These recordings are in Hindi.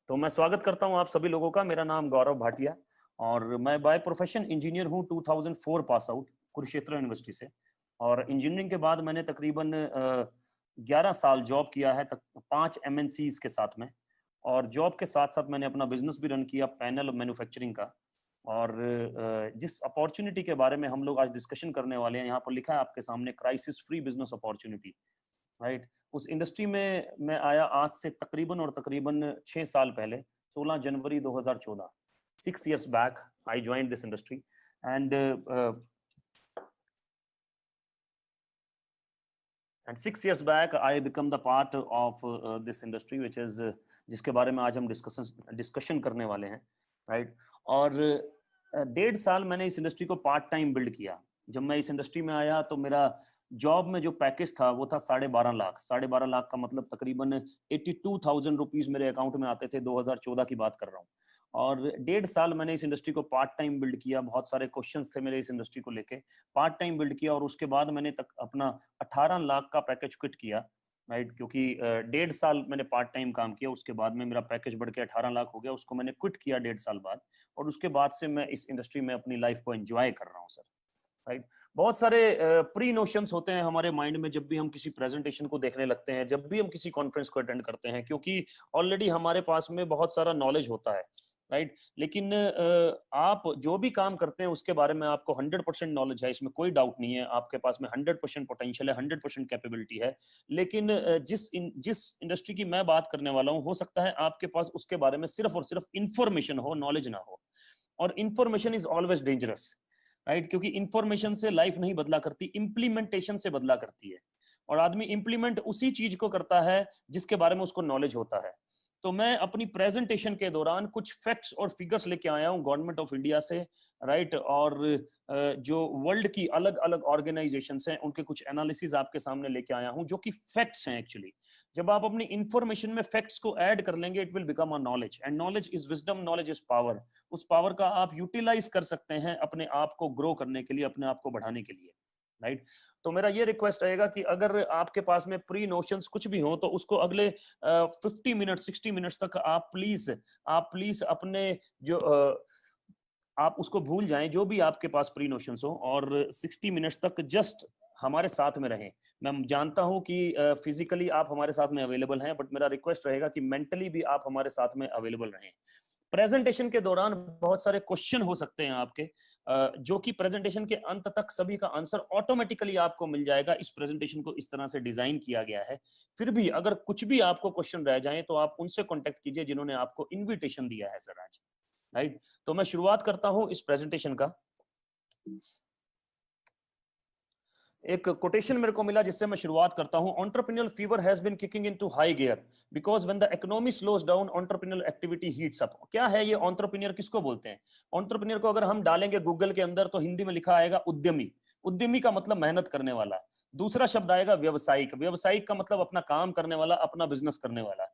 तो मैं स्वागत करता हूं आप सभी लोगों का। मेरा नाम गौरव भाटिया और मैं बाय प्रोफेशन इंजीनियर हूं। 2004 पास आउट कुरुक्षेत्र यूनिवर्सिटी से। और इंजीनियरिंग के बाद मैंने तकरीबन 11 साल जॉब किया है, 5 एमएनसीज के साथ में। और जॉब के साथ साथ मैंने अपना बिजनेस भी रन किया, पैनल मैन्युफैक्चरिंग का। और जिस अपॉर्चुनिटी के बारे में हम लोग आज डिस्कशन करने वाले हैं, यहाँ पर लिखा है आपके सामने, crisis free business opportunity, right. उस इंडस्ट्री में मैं आया आज से तकरीबन 6 साल पहले, 16 जनवरी 2014। 6 years back I joined this industry and 6 years back I become the part of this industry which is जिसके बारे में आज हम डिस्कशन करने वाले हैं, राइट। और 1.5 साल मैंने इस इंडस्ट्री को पार्ट टाइम बिल्ड किया। जब मैं इस इंडस्ट्री में आया तो मेरा जॉब में जो पैकेज था वो था 12.5 लाख। 12.5 लाख का मतलब तकरीबन 82,000 रुपीज मेरे अकाउंट में आते थे। 2014 की बात कर रहा हूँ। और 1.5 साल मैंने इस इंडस्ट्री को पार्ट टाइम बिल्ड किया। बहुत सारे क्वेश्चंस थे मेरे इस इंडस्ट्री को लेके। पार्ट टाइम बिल्ड किया और उसके बाद मैंने अपना 18 लाख का पैकेज क्विट किया, राइट। क्योंकि 1.5 साल मैंने पार्ट टाइम काम किया, उसके बाद में मेरा पैकेज बढ़ के 18 लाख हो गया। उसको मैंने क्विट किया 1.5 साल बाद। और उसके बाद से मैं इस इंडस्ट्री में अपनी लाइफ को एंजॉय कर रहा हूँ सर, राइट। बहुत सारे प्री नोशंस होते हैं हमारे माइंड में जब भी हम किसी प्रेजेंटेशन को देखने लगते हैं, जब भी हम किसी कॉन्फ्रेंस को अटेंड करते हैं, क्योंकि ऑलरेडी हमारे पास में बहुत सारा नॉलेज होता है, राइट। लेकिन आप जो भी काम करते हैं उसके बारे में आपको 100% नॉलेज है, इसमें कोई डाउट नहीं है। आपके पास में 100% पोटेंशियल है, 100% कैपेबिलिटी है। लेकिन जिस इंडस्ट्री की मैं बात करने वाला हूँ, हो सकता है आपके पास उसके बारे में सिर्फ और सिर्फ इंफॉर्मेशन हो, नॉलेज ना हो। और information is always dangerous, right. क्योंकि इंफॉर्मेशन से लाइफ नहीं बदला करती, इंप्लीमेंटेशन से बदला करती है। और आदमी इंप्लीमेंट उसी चीज को करता है जिसके बारे में उसको नॉलेज होता है। तो मैं अपनी प्रेजेंटेशन के दौरान कुछ फैक्ट्स और फिगर्स लेके आया हूँ गवर्नमेंट ऑफ इंडिया से, राइट। और जो वर्ल्ड की अलग अलग ऑर्गेनाइजेशंस हैं उनके कुछ एनालिसिस आपके सामने लेके आया हूँ, जो कि फैक्ट्स हैं एक्चुअली। जब आप अपनी इंफॉर्मेशन में फैक्ट्स को ऐड कर लेंगे, it will become a knowledge, and knowledge is wisdom, knowledge is power. उस पावर का आप यूटिलाइज कर सकते हैं अपने आप को ग्रो करने के लिए, अपने आप को बढ़ाने के लिए, राइट। तो मेरा ये रिक्वेस्ट रहेगा कि अगर आपके पास में प्री नोशंस कुछ भी हो तो उसको अगले 50 मिनट 60 मिनट्स तक आप प्लीज अपने जो आप उसको भूल जाएं, जो भी आपके पास प्री नोशंस हो, और 60 मिनट्स तक जस्ट हमारे साथ में रहें। मैं जानता हूं कि फिजिकली आप हमारे साथ में अवेलेबल हैं, बट मेरा रिक्वेस्ट रहेगा कि मेंटली भी आप हमारे साथ में अवेलेबल रहें। प्रेजेंटेशन के दौरान बहुत सारे क्वेश्चन हो सकते हैं आपके, जो कि प्रेजेंटेशन के अंत तक सभी का आंसर ऑटोमेटिकली आपको मिल जाएगा। इस प्रेजेंटेशन को इस तरह से डिजाइन किया गया है। फिर भी अगर कुछ भी आपको क्वेश्चन रह जाए तो आप उनसे कांटेक्ट कीजिए जिन्होंने आपको इनविटेशन दिया है सर आज, राइट। तो मैं शुरुआत करता हूं इस प्रेजेंटेशन का। एक कोटेशन मेरे को मिला जिससे मैं शुरुआत करता हूं। Entrepreneurial fever has been kicking into high gear because when the economy slows down entrepreneurial activity heats up. क्या है ये एंटरप्रेन्योर, किसको बोलते हैं? एंटरप्रेन्योर को अगर हम डालेंगे गूगल के अंदर तो हिंदी में लिखा आएगा उद्यमी। उद्यमी का मतलब मेहनत करने वाला। दूसरा शब्द आएगा व्यवसायिक। व्यवसायिक का मतलब अपना काम करने वाला, अपना बिजनेस करने वाला,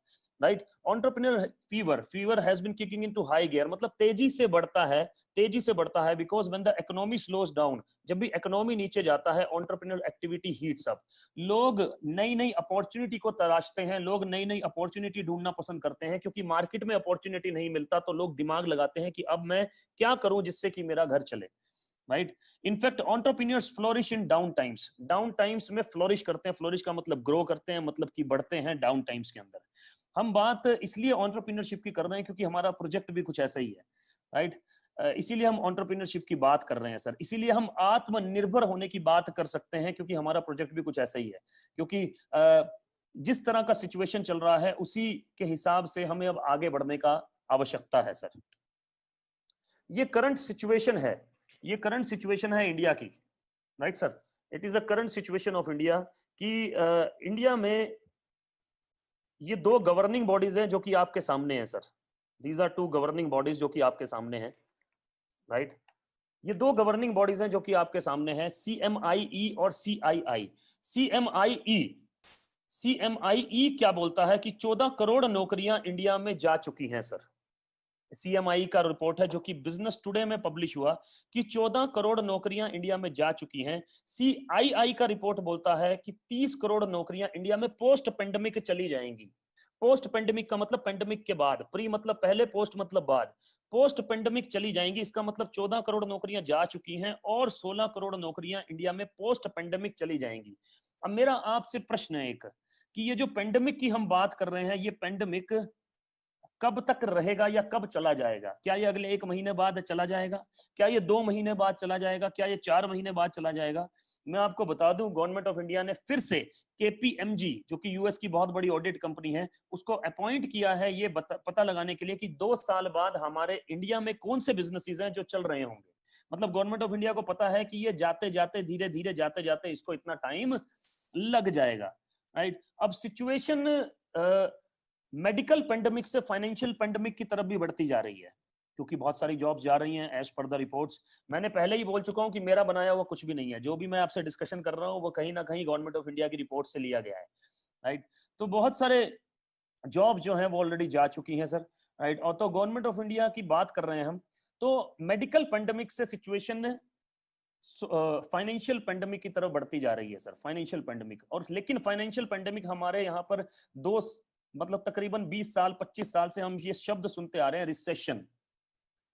right. Entrepreneur fever has been kicking into high gear मतलब तेजी से बढ़ता है, तेजी से बढ़ता है। Because when the economy slows down, जब भी इकोनॉमी नीचे जाता है, एंटरप्रेन्योरियल एक्टिविटी हीट्स अप। लोग नई नई अपॉर्चुनिटी को तलाशते हैं, लोग नई नई अपॉर्चुनिटी ढूंढना पसंद करते हैं, क्योंकि मार्केट में अपॉर्चुनिटी नहीं मिलता तो लोग दिमाग लगाते हैं कि अब मैं क्या करूं जिससे कि मेरा घर चले, राइट। इनफैक्ट एंटरप्रेन्योर्स फ्लोरिश इन डाउन टाइम्स। डाउन टाइम्स में फ्लोरिश करते हैं। फ्लोरिश का मतलब ग्रो करते हैं, मतलब कि बढ़ते हैं डाउन टाइम्स के अंदर। हम बात इसलिए एंटरप्रेन्योरशिप की कर रहे हैं क्योंकि हमारा प्रोजेक्ट भी कुछ ऐसा ही है, राइट। इसीलिए हम एंटरप्रेन्योरशिप की बात कर रहे हैं सर। इसीलिए हम आत्मनिर्भर होने की बात कर सकते हैं क्योंकि हमारा प्रोजेक्ट भी कुछ ऐसा ही है। क्योंकि जिस तरह का सिचुएशन चल रहा है उसी के हिसाब से हमें अब आगे बढ़ने का आवश्यकता है सर। ये करंट सिचुएशन है, ये करंट सिचुएशन है इंडिया की, right sir. It is a current situation of India कि इंडिया में ये दो गवर्निंग बॉडीज हैं जो कि आपके सामने हैं sir. These are two governing bodies जो कि आपके सामने हैं, राइट। ये दो गवर्निंग बॉडीज हैं जो कि आपके सामने हैं, CMIE और CII। CMIE CMIE क्या बोलता है कि 14 करोड़ नौकरियां इंडिया में जा चुकी हैं सर। CMI का रिपोर्ट है जो कि बिजनेस टुडे में पब्लिश हुआ कि 14 करोड़ नौकरियां इंडिया में जा चुकी हैं। CII का रिपोर्ट बोलता है कि 30 करोड़ नौकरियां इंडिया में पोस्ट पेंडेमिक चली जाएंगी। पोस्ट पेंडेमिक का मतलब पेंडेमिक के बाद, प्री मतलब पहले, पोस्ट मतलब बाद, पोस्ट पेंडेमिक चली जाएंगी। इसका मतलब 14 करोड़ नौकरियां जा चुकी हैं और 16 करोड़ नौकरियां इंडिया में पोस्ट पेंडेमिक चली जाएंगी। अब मेरा आपसे प्रश्न है एक, कि ये जो पेंडेमिक की हम बात कर रहे हैं, ये पेंडेमिक कब तक रहेगा या कब चला जाएगा? क्या ये अगले 1 महीने बाद चला जाएगा? क्या ये 2 महीने बाद चला जाएगा? क्या ये 4 महीने बाद चला जाएगा? मैं आपको बता दूं, गवर्नमेंट ऑफ इंडिया ने फिर से केपीएमजी, जो कि यूएस की बहुत बड़ी ऑडिट कंपनी है, उसको अपॉइंट किया है ये पता लगाने के लिए कि 2 साल बाद हमारे इंडिया में कौन से बिजनेसेस हैं जो चल रहे होंगे। मतलब गवर्नमेंट ऑफ इंडिया को पता है कि ये जाते जाते, धीरे धीरे जाते जाते इसको इतना टाइम लग जाएगा, राइट। अब सिचुएशन मेडिकल पेंडेमिक से फाइनेंशियल पेंडेमिक की तरफ भी बढ़ती जा रही है, क्योंकि बहुत सारी जॉब्स जा रही हैं एज पर द रिपोर्ट्स। मैंने पहले ही बोल चुका हूं कि मेरा बनाया हुआ कुछ भी नहीं है, जो भी मैं आपसे डिस्कशन कर रहा हूं वो कहीं ना कहीं गवर्नमेंट ऑफ इंडिया की रिपोर्ट से लिया गया है, राइट। तो बहुत सारे जॉब जो है वो ऑलरेडी जा चुकी हैं सर, राइट। और तो गवर्नमेंट ऑफ इंडिया की बात कर रहे हैं हम, तो मेडिकल पेंडेमिक से सिचुएशन फाइनेंशियल पेंडेमिक की तरफ बढ़ती जा रही है सर, फाइनेंशियल पेंडेमिक। और लेकिन फाइनेंशियल पेंडेमिक हमारे यहाँ पर दो मतलब तकरीबन 20 साल 25 साल से हम ये शब्द सुनते आ रहे हैं, रिसेशन,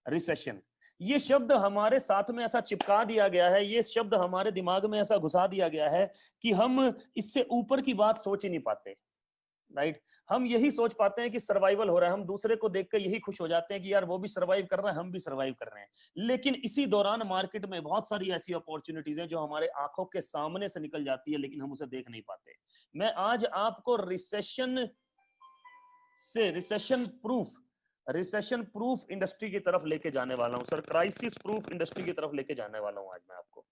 रिसेशन। ये शब्द हमारे साथ में ऐसा चिपका दिया गया है, ये शब्द हमारे दिमाग में ऐसा घुसा दिया गया है कि हम इससे ऊपर की बात सोच ही नहीं पाते, राइट। हम यही सोच पाते हैं कि सर्वाइवल हो रहा है, हम दूसरे को देख कर यही खुश हो जाते हैं कि यार वो भी सर्वाइव कर रहा है, हम भी सर्वाइव कर रहे हैं। लेकिन इसी दौरान मार्केट में बहुत सारी ऐसी अपॉर्चुनिटीज हैं जो हमारे आंखों के सामने से निकल जाती है, लेकिन हम उसे देख नहीं पाते। मैं आज आपको रिसेशन से रिसेशन प्रूफ इंडस्ट्री की तरफ लेके जाने वाला हूं सर, क्राइसिस प्रूफ इंडस्ट्री की तरफ लेके जाने वाला हूं आज मैं आपको,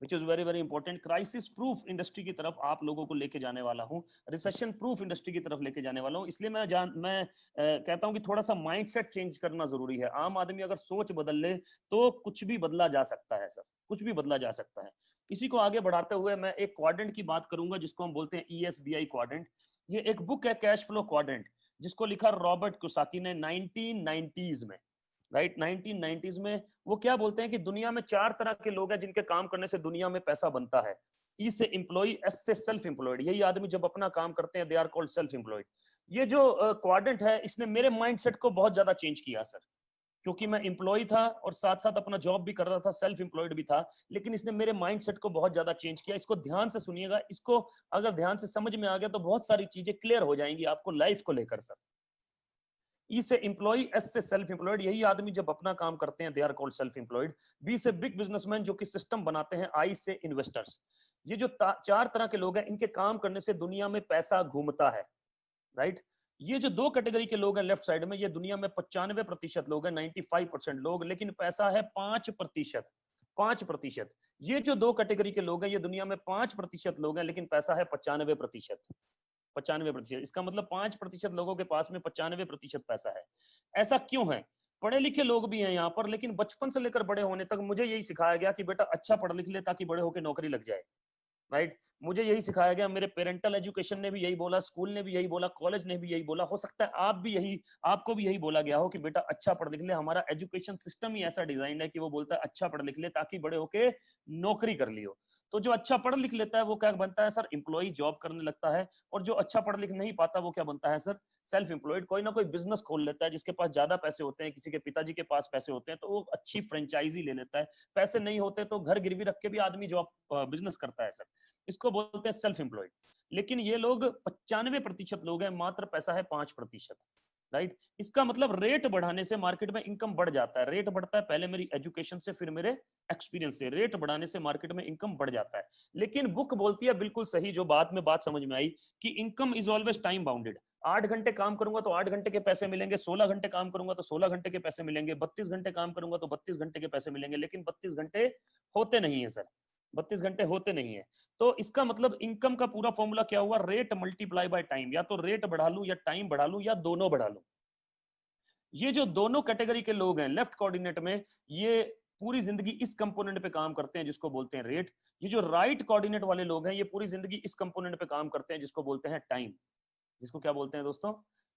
which is very very important. Crisis proof industry की तरफ आप लोगों को लेके जाने वाला हूं, रिसेशन प्रूफ इंडस्ट्री की तरफ लेके जाने वाला हूं। इसलिए मैं कहता हूं कि थोड़ा सा माइंडसेट चेंज करना जरूरी है। आम आदमी अगर सोच बदल ले तो कुछ भी बदला जा सकता है सर, कुछ भी बदला जा सकता है। इसी को आगे बढ़ाते हुए मैं एक क्वाड्रेंट की बात करूंगा जिसको हम बोलते हैं ESBI क्वाड्रेंट। ये एक बुक है, कैश फ्लो क्वाड्रेंट, जिसको लिखा रॉबर्ट कुसाकी ने 1990s में, राइट। 1990s में वो क्या बोलते हैं कि दुनिया में 4 तरह के लोग हैं जिनके काम करने से दुनिया में पैसा बनता है। ई से एम्प्लॉय, एस से सेल्फ एम्प्लॉयड। यही आदमी जब अपना काम करते हैं they are called self employed. ये जो क्वाड्रेंट है इसने मेरे माइंडसेट को बहुत ज्यादा चेंज किया सर, क्योंकि मैं एम्प्लॉय था और साथ साथ अपना जॉब भी कर रहा था, सेल्फ एम्प्लॉयड भी था, लेकिन इसने मेरे माइंडसेट को बहुत ज्यादा चेंज किया। इसको ध्यान से सुनिएगा, इसको अगर ध्यान से समझ में आ गया तो बहुत सारी चीजें क्लियर हो जाएंगी आपको लाइफ को लेकर सर। ई से एम्प्लॉय, एस से सेल्फ एम्प्लॉयड। यही आदमी जब अपना काम करते हैं they are called self employed. B से बिग बिजनेसमैन जो कि सिस्टम बनाते हैं। आई से इन्वेस्टर्स। ये जो 4 तरह के लोग हैं इनके काम करने से दुनिया में पैसा घूमता है, राइट। ये जो 2 कैटेगरी के लोग हैं लेफ्ट साइड में, ये दुनिया में 95% लोग हैं, 95% लोग, लेकिन पैसा है 5%, 5%। ये जो 2 कैटेगरी के लोग हैं ये दुनिया में 5% लोग हैं, लेकिन पैसा है 95%, 95%। इसका मतलब 5% लोगों के पास में 95% पैसा है। ऐसा क्यों है? पढ़े लिखे लोग भी हैं यहाँ पर, लेकिन बचपन से लेकर बड़े होने तक मुझे यही सिखाया गया कि बेटा अच्छा पढ़ लिख ले ताकि बड़े होकर नौकरी लग जाए, राइट। मुझे यही सिखाया गया, मेरे पेरेंटल एजुकेशन ने भी यही बोला, स्कूल ने भी यही बोला, कॉलेज ने भी यही बोला। हो सकता है आपको भी यही बोला गया हो कि बेटा अच्छा पढ़ लिख ले। हमारा एजुकेशन सिस्टम ही ऐसा डिजाइन है कि वो बोलता है अच्छा पढ़ लिख ले ताकि बड़े होके नौकरी कर लियो। तो जो अच्छा पढ़ लिख लेता है वो क्या बनता है सर? एम्प्लॉय, जॉब करने लगता है। और जो अच्छा पढ़ लिख नहीं पाता वो क्या बनता है सर? Self employed. कोई ना कोई बिजनेस खोल लेता है, जिसके पास ज्यादा पैसे होते हैं, किसी के पिताजी के पास पैसे होते हैं तो वो अच्छी फ्रेंचाइजी ले लेता है। पैसे नहीं होते तो घर गिरवी रख के भी आदमी जॉब बिजनेस करता है सर। इसको बोलते हैं सेल्फ एम्प्लॉयड। लेकिन ये लोग 95% लोग हैं, मात्र पैसा है 5%, राइट। इसका मतलब रेट बढ़ाने से मार्केट में इनकम बढ़ जाता है। रेट बढ़ता है पहले मेरी एजुकेशन से, फिर मेरे एक्सपीरियंस से। रेट बढ़ाने से मार्केट में इनकम बढ़ जाता है। लेकिन बुक बोलती है बिल्कुल सही, जो बात में बात समझ में आई, कि income is always time bounded. 8 घंटे काम करूंगा तो 8 घंटे के पैसे मिलेंगे, 16 घंटे काम करूंगा तो 16 घंटे के पैसे मिलेंगे, 32 घंटे काम करूंगा तो 32 घंटे के पैसे मिलेंगे। लेकिन 32 घंटे होते नहीं है सर, 32 घंटे होते नहीं है। तो इसका मतलब इनकम का पूरा फॉर्मूला क्या हुआ? Rate multiply by time. या तो रेट बढ़ा लूं या टाइम बढ़ा लूं या दोनों बढ़ा लूं। ये जो दोनों कैटेगरी के लोग हैं लेफ्ट कोऑर्डिनेट में, ये पूरी जिंदगी इस कंपोनेंट पे काम करते हैं जिसको बोलते हैं रेट। ये जो राइट कोऑर्डिनेट वाले लोग हैं ये पूरी जिंदगी इस कंपोनेंट पे काम करते हैं जिसको बोलते हैं टाइम। जिसको क्या बोलते हैं दोस्तों?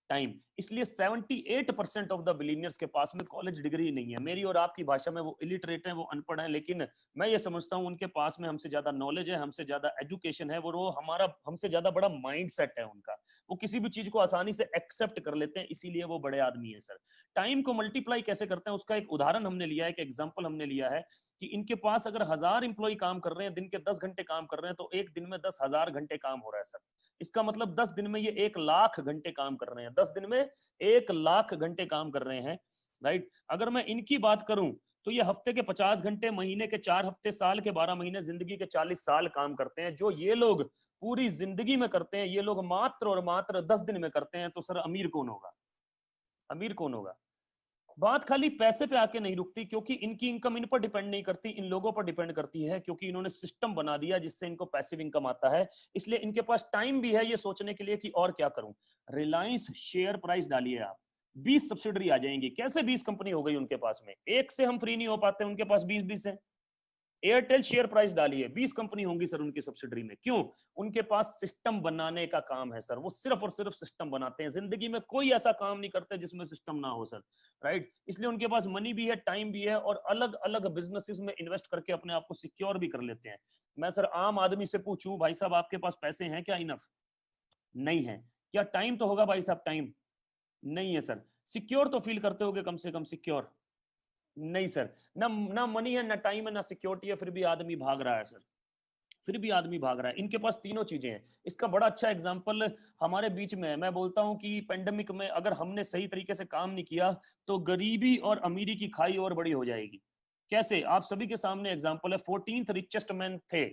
टाइम। इसलिए 78% ऑफ द बिलीनियर्स के पास में कॉलेज डिग्री नहीं है। मेरी और आपकी भाषा में वो इलिटरेट है, वो अनपढ़ है, लेकिन मैं ये समझता हूँ उनके पास में हमसे ज्यादा नॉलेज है, हमसे ज्यादा एजुकेशन है, वो हमारा हमसे ज्यादा बड़ा माइंड सेट है उनका। वो किसी भी चीज को आसानी से एक्सेप्ट कर लेते हैं, इसीलिए वो बड़े आदमी है सर। टाइम को मल्टीप्लाई कैसे करते हैं उसका एक उदाहरण हमने लिया है, एक एग्जाम्पल हमने लिया है कि इनके पास अगर 1000 इंप्लॉय काम कर रहे हैं, दिन के 10 घंटे काम कर रहे हैं, तो एक दिन में 10,000 घंटे काम हो रहा है सर। इसका मतलब 10 दिन में ये 1,00,000 घंटे काम कर रहे हैं, 10 दिन में 1,00,000 घंटे काम कर रहे हैं, राइट। अगर मैं इनकी बात करूं तो ये हफ्ते के 50 घंटे, महीने के 4 हफ्ते, साल के 12 महीने, जिंदगी के 40 साल काम करते हैं। जो ये लोग पूरी जिंदगी में करते हैं, ये लोग मात्र और मात्र 10 दिन में करते हैं। तो सर अमीर कौन होगा? अमीर कौन होगा? बात खाली पैसे पे आके नहीं रुकती, क्योंकि इनकी इनकम इन पर डिपेंड नहीं करती, इन लोगों पर डिपेंड करती है, क्योंकि इन्होंने सिस्टम बना दिया जिससे इनको पैसिव इनकम आता है। इसलिए इनके पास टाइम भी है ये सोचने के लिए कि और क्या करूं। रिलायंस शेयर प्राइस डालिए आप, 20 सब्सिडरी आ जाएंगी। कैसे 20 कंपनी हो गई उनके पास में? एक से हम फ्री नहीं हो पाते, उनके पास 20-20 है। एयरटेल शेयर प्राइस डालिए, 20 कंपनी होंगी सर उनकी सब्सिडरी में। क्यों? उनके पास सिस्टम बनाने का काम है सर, वो सिर्फ और सिर्फ सिस्टम बनाते हैं। जिंदगी में कोई ऐसा काम नहीं करते जिसमें सिस्टम ना हो सर, राइट। इसलिए उनके पास मनी भी है, टाइम भी है, और अलग अलग बिजनेसेस में इन्वेस्ट करके अपने आप को सिक्योर भी कर लेते हैं। मैं सर आम आदमी से पूछूं, भाई साहब आपके पास पैसे हैं क्या? इनफ नहीं है। क्या टाइम तो होगा भाई साहब? टाइम नहीं है सर। सिक्योर तो फील करते होगे कम से कम? सिक्योर नहीं सर। ना ना मनी है, ना टाइम है, ना सिक्योरिटी है, फिर भी आदमी भाग रहा है सर, फिर भी आदमी भाग रहा है। इनके पास तीनों चीजें हैं। इसका बड़ा अच्छा एग्जांपल हमारे बीच में है। मैं बोलता हूं कि पेंडेमिक में अगर हमने सही तरीके से काम नहीं किया तो गरीबी और अमीरी की खाई और बड़ी हो जाएगी। कैसे? आप सभी के सामने एग्जांपल है। 14th रिचेस्ट मैन थे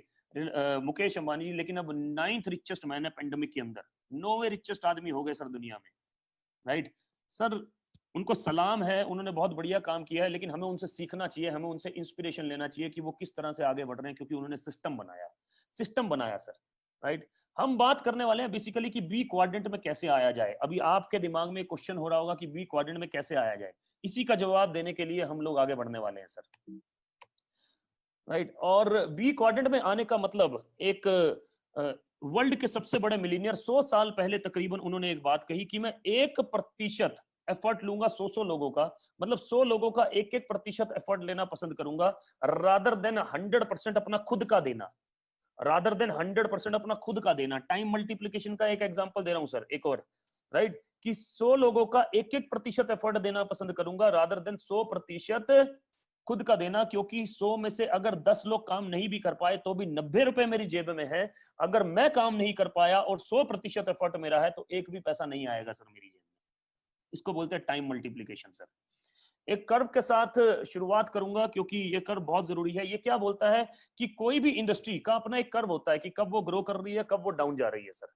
मुकेश अंबानी जी, लेकिन अब 9th रिचेस्ट मैन है पेंडेमिक के अंदर। 9वें रिचेस्ट आदमी हो गए सर दुनिया में, राइट। सर उनको सलाम है, उन्होंने बहुत बढ़िया काम किया है, लेकिन हमें उनसे सीखना चाहिए, हमें उनसे इंस्पिरेशन लेना चाहिए कि वो किस तरह से आगे बढ़ रहे हैं, क्योंकि उन्होंने सिस्टम बनाया, सिस्टम बनाया सर, राइट। हम बात करने वाले हैं बेसिकली कि बी क्वाड्रेंट में कैसे आया जाए। अभी आपके दिमाग में क्वेश्चन हो रहा होगा कि बी क्वाड्रेंट में कैसे आया जाए। इसी का जवाब देने के लिए हम लोग आगे बढ़ने वाले हैं सर, राइट। और बी क्वाड्रेंट में आने का मतलब, एक वर्ल्ड के सबसे बड़े मिलीनियर 100 साल पहले तकरीबन उन्होंने एक बात कही कि मैं 1% एफर्ट लूंगा 100 लोगों का, मतलब 100 लोगों का 1-1% एफर्ट लेना पसंद करूंगा, रादर देन 100% अपना खुद का देना, रादर देन 100% अपना खुद का देना। टाइम मल्टीप्लीकेशन का एक एग्जांपल दे रहा हूं सर, एक और, राइट, कि 100 लोगों का 1-1% एफर्ट देना पसंद करूंगा, रादर देन 100% खुद का देना। क्योंकि 100 में से अगर 10 लोग काम नहीं भी कर पाए तो भी 90 रुपए मेरी जेब में है। अगर मैं काम नहीं कर पाया और 100% एफर्ट मेरा है तो एक भी पैसा नहीं आएगा सर मेरी जेब में। इसको बोलते हैं टाइम मल्टीप्लीकेशन सर। एक कर्व के साथ शुरुआत करूंगा क्योंकि ये कर्व बहुत जरूरी है। ये क्या बोलता है कि कोई भी इंडस्ट्री का अपना एक कर्व होता है कि कब वो ग्रो कर रही है, कब वो डाउन जा रही है सर,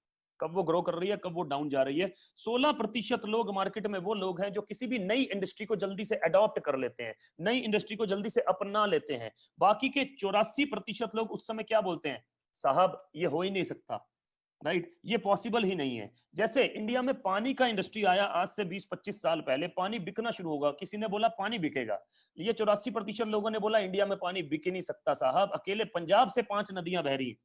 कब वो ग्रो कर रही है, कब वो डाउन जा रही है। 16% लोग मार्केट में वो लोग हैं जो किसी भी नई इंडस्ट्री को जल्दी से अडॉप्ट कर लेते हैं, नई इंडस्ट्री को जल्दी से अपना लेते हैं। बाकी के 84% लोग उस समय क्या बोलते हैं, साहब ये हो ही नहीं सकता, राइट, ये पॉसिबल ही नहीं है। जैसे इंडिया में पानी का इंडस्ट्री आया आज से 20-25 साल पहले, पानी बिकना शुरू होगा, किसी ने बोला पानी बिकेगा। ये 84% लोगों ने बोला इंडिया में पानी बिक ही नहीं सकता साहब, अकेले पंजाब से 5 नदियां बह रही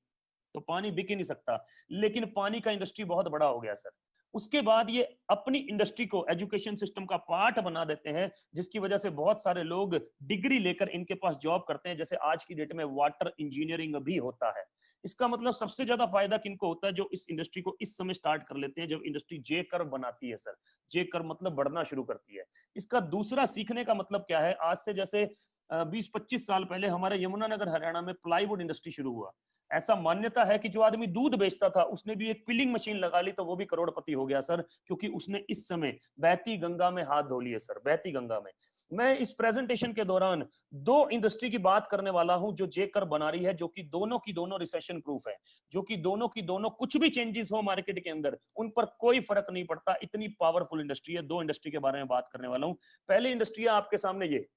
तो पानी बिक ही नहीं सकता। लेकिन पानी का इंडस्ट्री बहुत बड़ा हो गया सर। उसके बाद ये अपनी इंडस्ट्री को एजुकेशन सिस्टम का पार्ट बना देते हैं, जिसकी वजह से बहुत सारे लोग डिग्री लेकर इनके पास जॉब करते हैं। जैसे आज की डेट में वाटर इंजीनियरिंग भी होता है। इसका मतलब सबसे ज्यादा फायदा किनको होता है, जो इस इंडस्ट्री को इस समय स्टार्ट कर लेते हैं, जब इंडस्ट्री जे कर्व बनाती है सर। जे कर्व मतलब बढ़ना शुरू करती है। इसका दूसरा सीखने का मतलब क्या है, आज से जैसे 20-25 साल पहले हमारे यमुनानगर हरियाणा में प्लाईवुड इंडस्ट्री शुरू हुआ। ऐसा मान्यता है कि जो आदमी दूध बेचता था उसने भी एक पिलिंग मशीन लगा ली तो वो भी करोड़पति हो गया सर, क्योंकि उसने इस समय बहती गंगा में हाथ धो लिए सर, बहती गंगा में। मैं इस प्रेजेंटेशन के दौरान दो इंडस्ट्री की बात करने वाला हूं जो जे कर्व बना रही है, जो कि दोनों की दोनों रिसेशन प्रूफ है, जो कि दोनों की दोनों कुछ भी चेंजेस हो मार्केट के अंदर उन पर कोई फर्क नहीं पड़ता, इतनी पावरफुल इंडस्ट्री है। दो इंडस्ट्री के बारे में बात करने वाला हूं। पहली इंडस्ट्री है आपके सामने ये,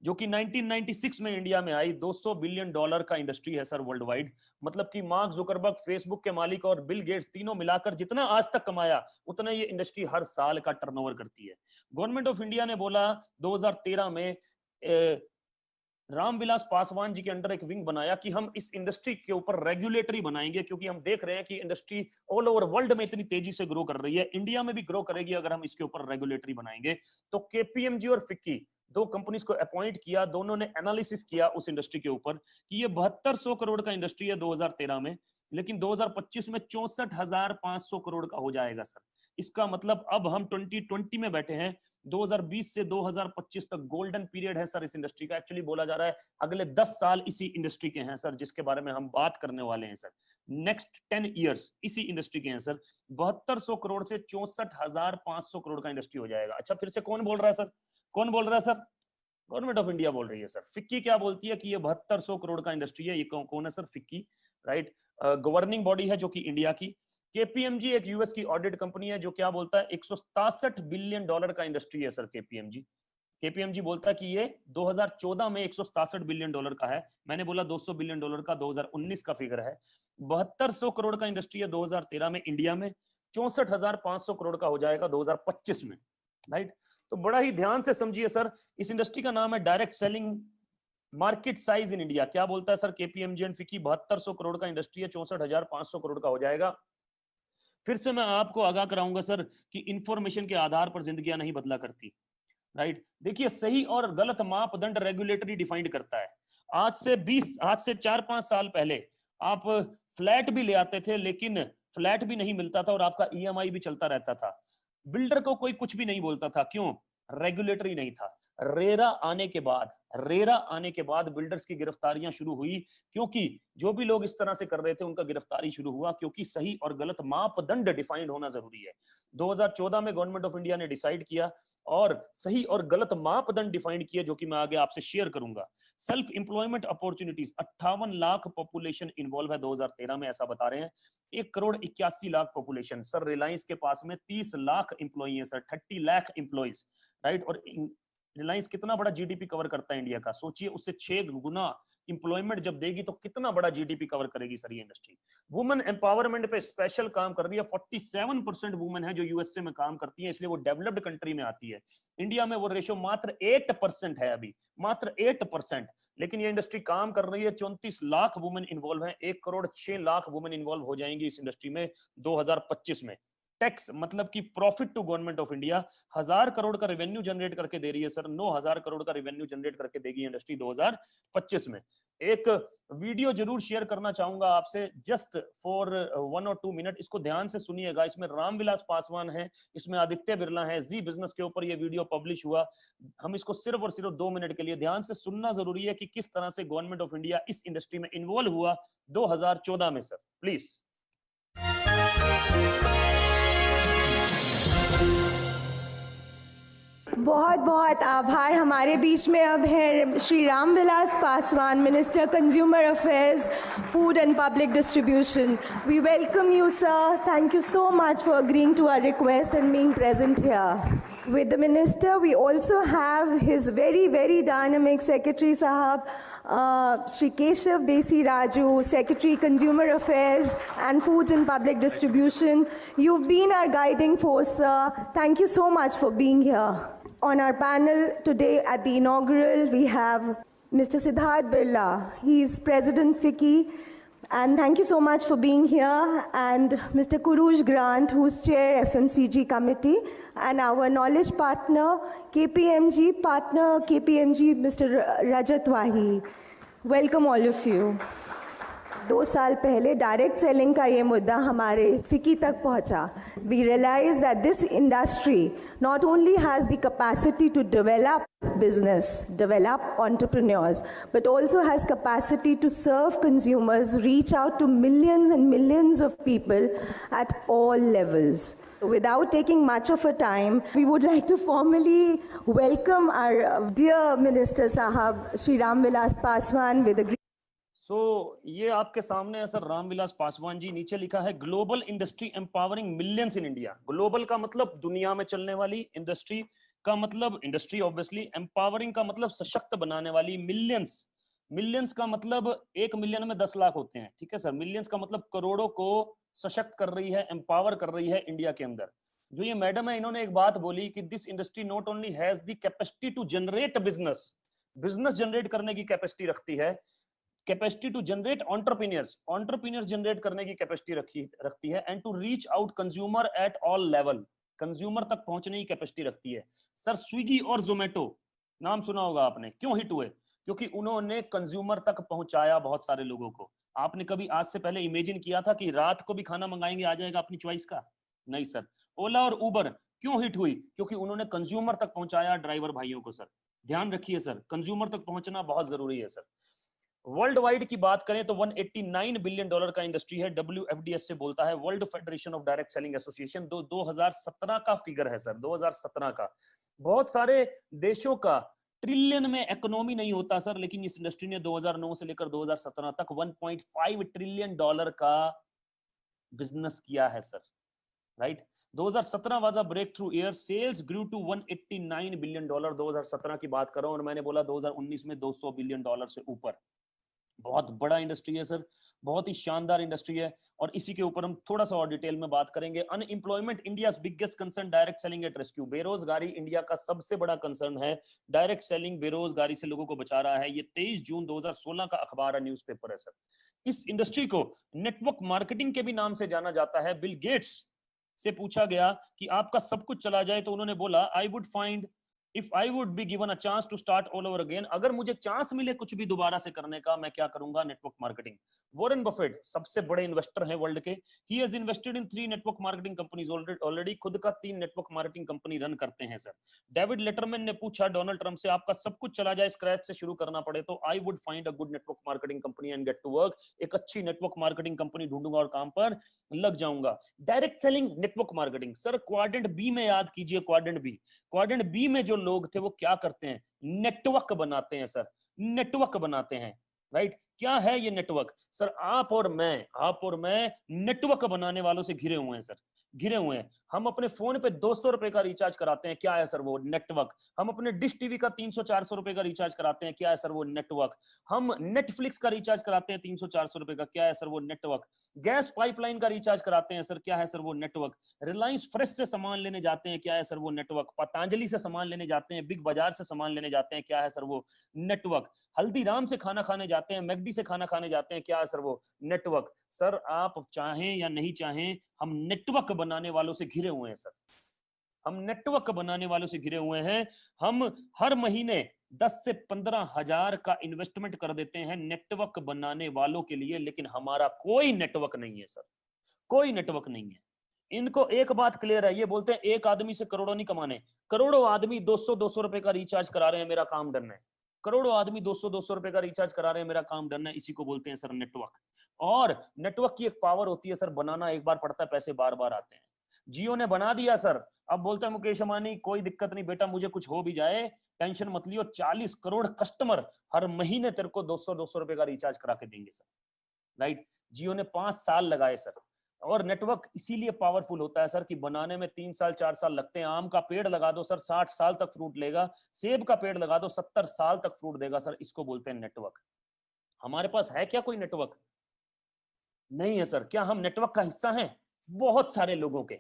जो कि 1996 में इंडिया में आई। $200 बिलियन का इंडस्ट्री है सर वर्ल्ड वाइड। मतलब कि मार्क जुकरबर्ग, फेसबुक के मालिक, और बिल गेट्स तीनों मिलाकर जितना आज तक कमाया उतना ये इंडस्ट्री हर साल का टर्नओवर करती है। गवर्नमेंट ऑफ इंडिया ने बोला 2013 में रामविलास पासवान जी के अंडर एक विंग बनाया कि हम इस इंडस्ट्री के ऊपर रेगुलेटरी बनाएंगे, क्योंकि हम देख रहे हैं कि इंडस्ट्री ऑल ओवर वर्ल्ड में इतनी तेजी से ग्रो कर रही है, इंडिया में भी ग्रो करेगी अगर हम इसके ऊपर रेगुलेटरी बनाएंगे। तो केपीएमजी और फिक्की दो कंपनीज को अपॉइंट किया, दोनों ने एनालिसिस किया उस इंडस्ट्री के ऊपर कि ये 7200 करोड़ का इंडस्ट्री है 2013 में, लेकिन 2025 में 64,500 करोड़ का हो जाएगा सर। इसका मतलब अब हम 2020 में बैठे हैं, 2020 से 2025 तक गोल्डन पीरियड है सर इस इंडस्ट्री का। एक्चुअली बोला जा रहा है अगले 10 साल इसी इंडस्ट्री के हैं सर, जिसके बारे में हम बात करने वाले हैं सर। नेक्स्ट 10 इयर्स इसी इंडस्ट्री के हैं सर। 7200 करोड़ से 64,500 करोड़ का इंडस्ट्री हो जाएगा। अच्छा, फिर से कौन बोल रहा है सर? कौन बोल रहा है सर? गवर्नमेंट ऑफ इंडिया बोल रही है सर। फिक्की क्या बोलती है कि ये 7200 करोड़ का इंडस्ट्री है। ये कौन है sir? FICCI, right. Governing body है जो कि इंडिया की। केपीएमजी एक यूएस की ऑडिट कंपनी है जो क्या बोलता है 167 बिलियन डॉलर का इंडस्ट्री है सर केपीएमजी। केपीएमजी बोलता है कि ये 2014 में 167 बिलियन डॉलर का है। मैंने बोला 200 बिलियन डॉलर का 2019 का फिगर है। 7200 करोड़ का इंडस्ट्री है 2013 में इंडिया में, 64,500 करोड़ का हो जाएगा 2025 में, राइट। तो बड़ा ही ध्यान से समझिए सर, इस इंडस्ट्री का नाम है direct selling market size in India. क्या बोलता है sir KPMG and FICCI? 7200 crore का इंडस्ट्री है, 64,500 करोड़ का हो जाएगा। फिर से मैं आपको आगाह कराऊंगा सर कि इंफॉर्मेशन के आधार पर जिंदगियां नहीं बदला करती, राइट। देखिए, सही और गलत मापदंड रेगुलेटरी डिफाइंड करता है। आज से 4-5 साल पहले आप फ्लैट भी ले आते थे, लेकिन फ्लैट भी नहीं मिलता था और आपका ईएमआई भी चलता रहता था। बिल्डर को कोई कुछ भी नहीं बोलता था, क्यों? रेगुलेटरी नहीं था। रेरा आने के बाद बिल्डर्स की गिरफ्तारियां शुरू हुई, क्योंकि जो भी लोग इस तरह से कर रहे थे उनका गिरफ्तारी शुरू हुआ, क्योंकि सही और गलत मापदंड डिफाइंड होना जरूरी है। 2014 में गवर्नमेंट ऑफ इंडिया ने डिसाइड किया और सही और गलत मापदंड डिफाइंड किए, जो कि मैं आगे आपसे शेयर करूंगा। Self employment opportunities, 58 lakh population involve है 2013 में, ऐसा बता रहे हैं। 1,81,00,000 पॉपुलेशन सर। रिलायंस के पास में 30 लाख इंप्लॉई है सर, 30 लाख इंप्लॉइज, राइट। और रिलायंस कितना बड़ा जीडीपी कवर करता है इंडिया का? सोचिए, उससे 6 गुना इंप्लॉयमेंट जब देगी तो कितना बड़ा जीडीपी कवर करेगी सर ये इंडस्ट्री। वुमेन एम्पावरमेंट पे स्पेशल काम कर रही है। 47% वुमेन है जो यूएसए में काम करती है, इसलिए वो डेवलप्ड कंट्री में आती है। इंडिया में वो रेशो मात्र 8% है अभी, मात्र 8%। लेकिन ये इंडस्ट्री काम कर रही है, 34 लाख वुमेन इन्वॉल्व है, 1,06,00,000 वुमेन इन्वॉल्व हो जाएंगी इस इंडस्ट्री में 2025 में। टैक्स मतलब कि profit to government of India 1000 crore का रेवेन्यू जनरेट करके दे रही है सर। 9,000 करोड़ का रेवेन्यू जनरेट करके देगी इंडस्ट्री 2025 में। एक वीडियो जरूर शेयर करना चाहूंगा आपसे, जस्ट फॉर 1 और 2 मिनट। इसको ध्यान से सुनिएगा। इसमें रामविलास पासवान है, इसमें आदित्य बिरला है। जी बिजनेस के ऊपर ये वीडियो पब्लिश हुआ। हम इसको सिर्फ और सिर्फ 2 मिनट के लिए ध्यान से सुनना जरूरी है कि किस तरह से गवर्नमेंट ऑफ इंडिया इस इंडस्ट्री में इन्वॉल्व हुआ 2014 में सर, प्लीज। बहुत बहुत आभार। हमारे बीच में अब है Shri Ramvilas Paswan, minister consumer affairs, food and public distribution. We welcome you, sir. Thank you so much for agreeing to our request and being present here. With the Minister, we also have his very, very dynamic Secretary Sahab, Shri Keshav Desi Raju, Secretary Consumer Affairs and Foods and Public Distribution. You've been our guiding force, sir. Thank you so much for being here. On our panel today at the inaugural, we have Mr. Siddharth Birla. He's President FICCI. And thank you so much for being here. And Mr. Kurush Grant, who's Chair FMCG Committee, and our knowledge partner, KPMG partner, KPMG, Mr. Rajat Wahi. Welcome all of you. 2 साल पहले डायरेक्ट सेलिंग का ये मुद्दा हमारे फिक्की तक पहुंचा. We realized that this industry not only has the capacity to develop business, develop entrepreneurs, but also has capacity to serve consumers, reach out to millions and millions of people at all levels. Without taking much of a time, we would like to formally welcome our dear Minister Sahab, Shri Ramvilas Paswan, with a ये आपके सामने है सर रामविलास पासवान जी। नीचे लिखा है global industry empowering millions in India. Global का मतलब दुनिया में चलने वाली, इंडस्ट्री का मतलब इंडस्ट्री ऑब्वियसली, एम्पावरिंग का मतलब सशक्त बनाने वाली, मिलियंस, मिलियंस का मतलब 1 मिलियन में 10 लाख होते हैं, ठीक है सर। मिलियंस का मतलब करोड़ों को सशक्त कर रही है, एम्पावर कर रही है इंडिया के अंदर। जो ये मैडम है, इन्होंने एक बात बोली कि this industry not only has the capacity to generate business, business generate करने की कैपेसिटी रखती है, capacity to generate entrepreneurs generate करने की कैपेसिटी रखती है, and to reach out consumer at all level, consumer तक पहुंचने की कैपेसिटी रखती है। सर स्विगी और जोमेटो नाम सुना होगा आपने, क्यों हिट हुए? क्योंकि उन्होंने कंज्यूमर तक पहुंचाया बहुत सारे लोगों को। आपने कभी आज से पहले इमेजिन किया था कि रात को भी खाना मंगाएंगे आ जाएगा अपनी चॉइस का? नहीं सर। ओला और उबर क्यों हिट हुई? क्योंकि उन्होंने कंज्यूमर तक पहुंचाया ड्राइवर भाइयों को। सर ध्यान रखिए सर, कंज्यूमर तक पहुंचना बहुत जरूरी है सर। वर्ल्ड वाइड की बात करें तो 189 बिलियन डॉलर का इंडस्ट्री है, WFDS से बोलता है, world federation of direct selling association. 2017 का फिगर है सर, 2017 का। बहुत सारे देशों का ट्रिलियन में इकोनॉमी नहीं होता सर, लेकिन इस इंडस्ट्री ने 2009 से लेकर 2017 तक 1.5 ट्रिलियन डॉलर का बिजनेस किया है sir, right. 2017 was a breakthrough year, sales grew to 189 billion dollar. 2017 की बात कर रहा हूं, और मैंने बोला 2019 में 200 बिलियन डॉलर से ऊपर। बहुत बड़ा इंडस्ट्री है सर, बहुत ही शानदार इंडस्ट्री है, और इसी के ऊपर हम थोड़ा सा और डिटेल में बात करेंगे। Unemployment India's biggest concern, direct selling at rescue. बेरोजगारी इंडिया का सबसे बड़ा कंसर्न है, डायरेक्ट सेलिंग बेरोजगारी से लोगों को बचा रहा है। ये 23 जून 2016 का अखबार है, न्यूज़पेपर है सर। इस इंडस्ट्री को नेटवर्क मार्केटिंग के भी नाम से जाना जाता है। बिल गेट्स से पूछा गया कि आपका सब कुछ चला जाए, तो उन्होंने बोला I would find if I would be given a chance to start all over again, अगर मुझे चांस मिले कुछ भी दोबारा से करने का, मैं क्या करूंगा? Network marketing. वॉरेन बफेट सबसे बड़े इन्वेस्टर हैं वर्ल्ड के, he has invested in 3 network marketing companies already, खुद का 3 नेटवर्क मार्केटिंग कंपनी रन करते हैं सर। डेविड लेटरमैन ने पूछा डोनाल्ड ट्रंप से, आपका सब कुछ चला जाए, स्क्रैच से शुरू करना पड़े, तो I would find a good network marketing company and get to work, एक अच्छी नेटवर्क मार्केटिंग कंपनी ढूंढूंगा और काम पर लग जाऊंगा। Direct selling, network marketing sir, quadrant B में याद कीजिए, क्वाड्रेंट बी में जो लोग थे वो क्या करते हैं? नेटवर्क बनाते हैं सर, नेटवर्क बनाते हैं, राइट। क्या है ये नेटवर्क? सर आप और मैं नेटवर्क बनाने वालों से घिरे हुए हैं सर, घिरे हुए हैं। हम अपने फोन पे 200 रुपए का रिचार्ज कराते हैं, क्या है सर? वो नेटवर्क। हम अपने डिश टीवी का 300-400 रुपए का रिचार्ज कराते हैं, क्या है सर? वो नेटवर्क। हम नेटफ्लिक्स का रिचार्ज कराते हैं 300-400 रुपए का, क्या है सर? वो नेटवर्क। गैस पाइपलाइन का रिचार्ज कराते हैं सर, क्या है सर? वो नेटवर्क। रिलायंस फ्रेश से सामान लेने जाते हैं, क्या है सर? वो नेटवर्क। पतंजलि से सामान लेने जाते हैं, बिग बाजार से सामान लेने जाते हैं, क्या है सर? वो नेटवर्क। हल्दीराम से खाना खाने जाते हैं, मैकडी से खाना खाने जाते हैं, क्या है सर? वो नेटवर्क। सर आप चाहें या नहीं चाहें, हम नेटवर्क बनाने वालों से घिरे हुए हैं सर, हम नेटवर्क बनाने वालों से घिरे हुए हैं। हम हर महीने 10 से 15 हजार का इन्वेस्टमेंट कर देते हैं नेटवर्क बनाने वालों के लिए, लेकिन हमारा कोई नेटवर्क नहीं है सर, कोई नेटवर्क नहीं है। इनको एक बात क्लियर है, ये बोलते हैं एक आदमी से करोड़ों नहीं कमाने, करोड़ों आदमी 200-200 रुपए का रिचार्ज करा रहे हैं, मेरा काम डन है। करोड़ों आदमी 200-200 रुपए का रिचार्ज करा रहे हैं, मेरा काम डन है। इसी को बोलते हैं सर नेटवर्क। और नेटवर्क की एक पावर होती है सर, बनाना एक बार पड़ता है, पैसे बार बार आते हैं। जियो ने बना दिया सर, अब बोलता है मुकेश अंबानी कोई दिक्कत नहीं बेटा, मुझे कुछ हो भी जाए टेंशन मत लियो, 40 करोड़ कस्टमर हर महीने तेरे को 200-200 रुपए का रिचार्ज करा के देंगे सर, राइट। जियो ने 5 साल लगाए सर। और नेटवर्क इसीलिए पावरफुल होता है सर कि बनाने में 3 साल 4 साल लगते हैं। आम का पेड़ लगा दो सर, 60 साल तक फ्रूट लेगा। सेब का पेड़ लगा दो, 70 साल तक फ्रूट देगा सर। इसको बोलते हैं नेटवर्क। हमारे पास है क्या कोई नेटवर्क? नहीं है सर। क्या हम नेटवर्क का हिस्सा हैं? बहुत सारे लोगों के,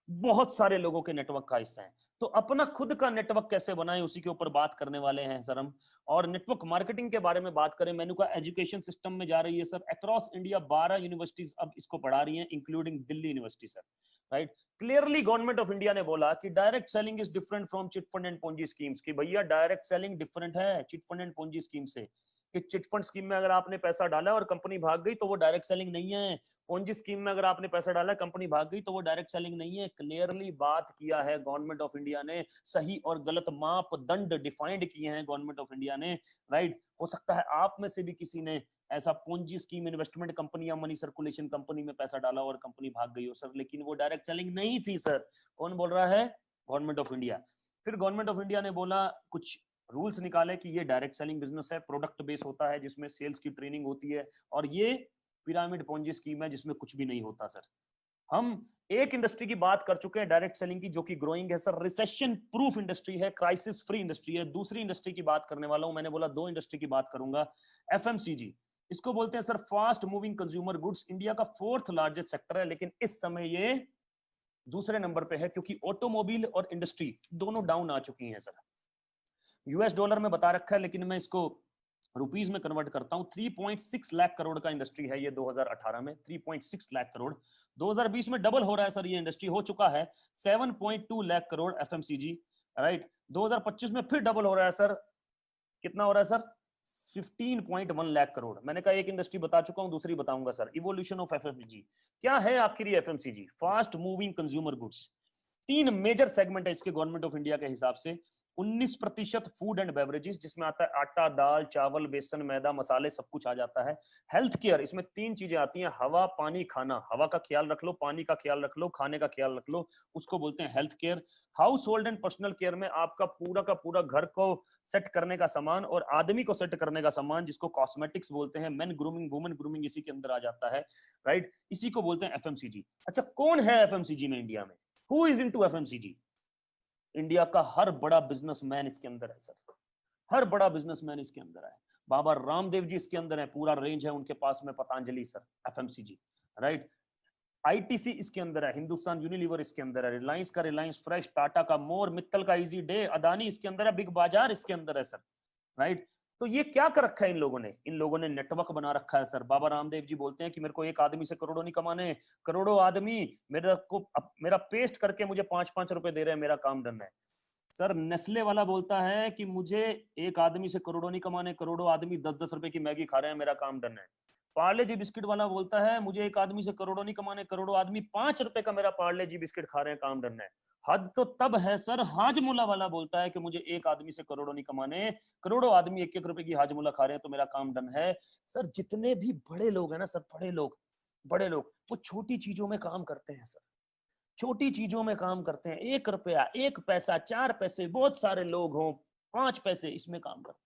बहुत सारे लोगों के नेटवर्क का हिस्सा है। तो अपना खुद का नेटवर्क कैसे बनाएं, उसी के ऊपर बात करने वाले हैं सर हम। और नेटवर्क मार्केटिंग के बारे में बात करें, मैंने कहा एजुकेशन सिस्टम में जा रही है सर, अक्रॉस इंडिया 12 यूनिवर्सिटीज अब इसको पढ़ा रही हैं, including Delhi university sir, right. Clearly government of India ने बोला कि direct selling is different from chit fund and Ponzi schemes, कि भैया डायरेक्ट सेलिंग डिफरेंट है chit fund and Ponzi scheme से। कि चिट फंड स्कीम में अगर आपने पैसा डाला और कंपनी भाग गई तो वो डायरेक्ट सेलिंग नहीं है। पोंजी स्कीम में अगर आपने पैसा डाला कंपनी भाग गई तो वो डायरेक्ट सेलिंग नहीं है। क्लियरली बात किया है गवर्नमेंट ऑफ इंडिया ने, सही और गलत मापदंड डिफाइंड किए हैं गवर्नमेंट ऑफ इंडिया ने, राइट। हो सकता है आप में से भी किसी ने ऐसा पोंजी स्कीम, इन्वेस्टमेंट कंपनी या मनी सर्कुलेशन कंपनी में पैसा डाला और कंपनी भाग गई हो सर, लेकिन वो डायरेक्ट सेलिंग नहीं थी सर। कौन बोल रहा है? Government of India. फिर गवर्नमेंट ऑफ इंडिया ने बोला, कुछ रूल्स निकाले कि ये डायरेक्ट सेलिंग बिजनेस है, प्रोडक्ट बेस होता है जिसमें सेल्स की ट्रेनिंग होती है, और ये पिरामिड पोंजी स्कीम है जिसमें कुछ भी नहीं होता सर। हम एक इंडस्ट्री की बात कर चुके हैं डायरेक्ट सेलिंग की, जो कि ग्रोइंग है सर, रिसेशन प्रूफ इंडस्ट्री है, क्राइसिस फ्री इंडस्ट्री है। दूसरी इंडस्ट्री की बात करने वाला हूं, मैंने बोला 2 इंडस्ट्री की बात करूंगा। एफएमसीजी, इसको बोलते हैं sir fast moving consumer goods, India का 4th लार्जेस्ट सेक्टर है, लेकिन इस समय ये दूसरे नंबर पे है, क्योंकि ऑटोमोबाइल और इंडस्ट्री दोनों डाउन आ चुकी हैं सर। यूएस डॉलर में बता रखा है, लेकिन मैं इसको रुपीस में कन्वर्ट करता हूं। 3.6 लाख करोड़ का इंडस्ट्री है ये 2018 में, 3.6 लाख करोड़। 2020 में डबल हो रहा है सर, ये इंडस्ट्री हो चुका है 7.2 लाख करोड़ एफएमसीजी, राइट। 2025 में फिर डबल हो रहा है सर, कितना हो रहा है सर? 15.1 लाख करोड़। मैंने कहा एक इंडस्ट्री बता चुका हूं, दूसरी बताऊंगा सर, इवोल्यूशन ऑफ एफएमसीजी। क्या है आखिर ये FMCG? Fast moving consumer goods. 3 major segment है इसके गवर्नमेंट ऑफ इंडिया के हिसाब से। 19% फूड एंड बेवरेजेस, जिसमें आता है आटा, दाल, चावल, बेसन, मैदा, मसाले, सब कुछ आ जाता है। हेल्थ केयर, इसमें 3 चीजें आती हैं, हवा, पानी, खाना। हवा का ख्याल रख लो, पानी का ख्याल रख लो, खाने का ख्याल रख लो, उसको बोलते हैं health care. House hold and personal care में आपका पूरा का पूरा घर को सेट करने का सामान और आदमी को सेट करने का सामान, जिसको कॉस्मेटिक्स बोलते हैं, मेन ग्रूमिंग, वुमेन ग्रूमिंग, इसी के अंदर आ जाता है, राइट। इसी को बोलते हैं एफएमसीजी। अच्छा, कौन है एफएमसीजी में इंडिया में? Who is into FMCG? India का हर बड़ा बिजनेसमैन इसके अंदर है सर, हर बड़ा बिजनेसमैन इसके अंदर है। बाबा रामदेव जी इसके अंदर है, पूरा रेंज है उनके पास में, Patanjali sir, FMCG, right. ITC इसके अंदर है, हिंदुस्तान यूनिलीवर इसके अंदर है, रिलायंस का रिलायंस फ्रेश, टाटा का मोर, मित्तल का इजी डे, अदानी इसके अंदर है, बिग बाजार इसके अंदर है सर, राइट। तो ये क्या कर रखा है इन लोगों ने? इन लोगों ने नेटवर्क बना रखा है सर। बाबा रामदेव जी बोलते हैं कि मेरे को एक आदमी से करोड़ों नहीं कमाने, करोड़ों आदमी मेरा पेस्ट करके मुझे 5-5 रुपए दे रहे हैं, मेरा काम डन है। सर नेस्ले वाला बोलता है कि मुझे एक आदमी से करोड़ों नहीं कमाने, करोड़ों आदमी 10-10 रुपए की मैगी खा रहे हैं, मेरा काम डन है। पार्ले जी बिस्किट वाला बोलता है मुझे एक आदमी से करोड़ों नहीं कमाने, करोड़ों आदमी 5 रुपए का मेरा पार्ले जी बिस्किट खा रहे हैं, काम डन है। हद तो तब है सर, हाजमुला वाला बोलता है कि मुझे एक आदमी से करोड़ों नहीं कमाने, करोड़ों आदमी 1-1 रुपए की हाजमुला खा रहे हैं, तो मेरा काम डन है। सर जितने भी बड़े लोग हैं ना सर, बड़े लोग वो छोटी चीजों में काम करते हैं सर, छोटी चीजों में काम करते हैं। 1 रुपया, 1 पैसा, 4 पैसे, बहुत सारे लोग हों 5 पैसे, इसमें काम करते हैं।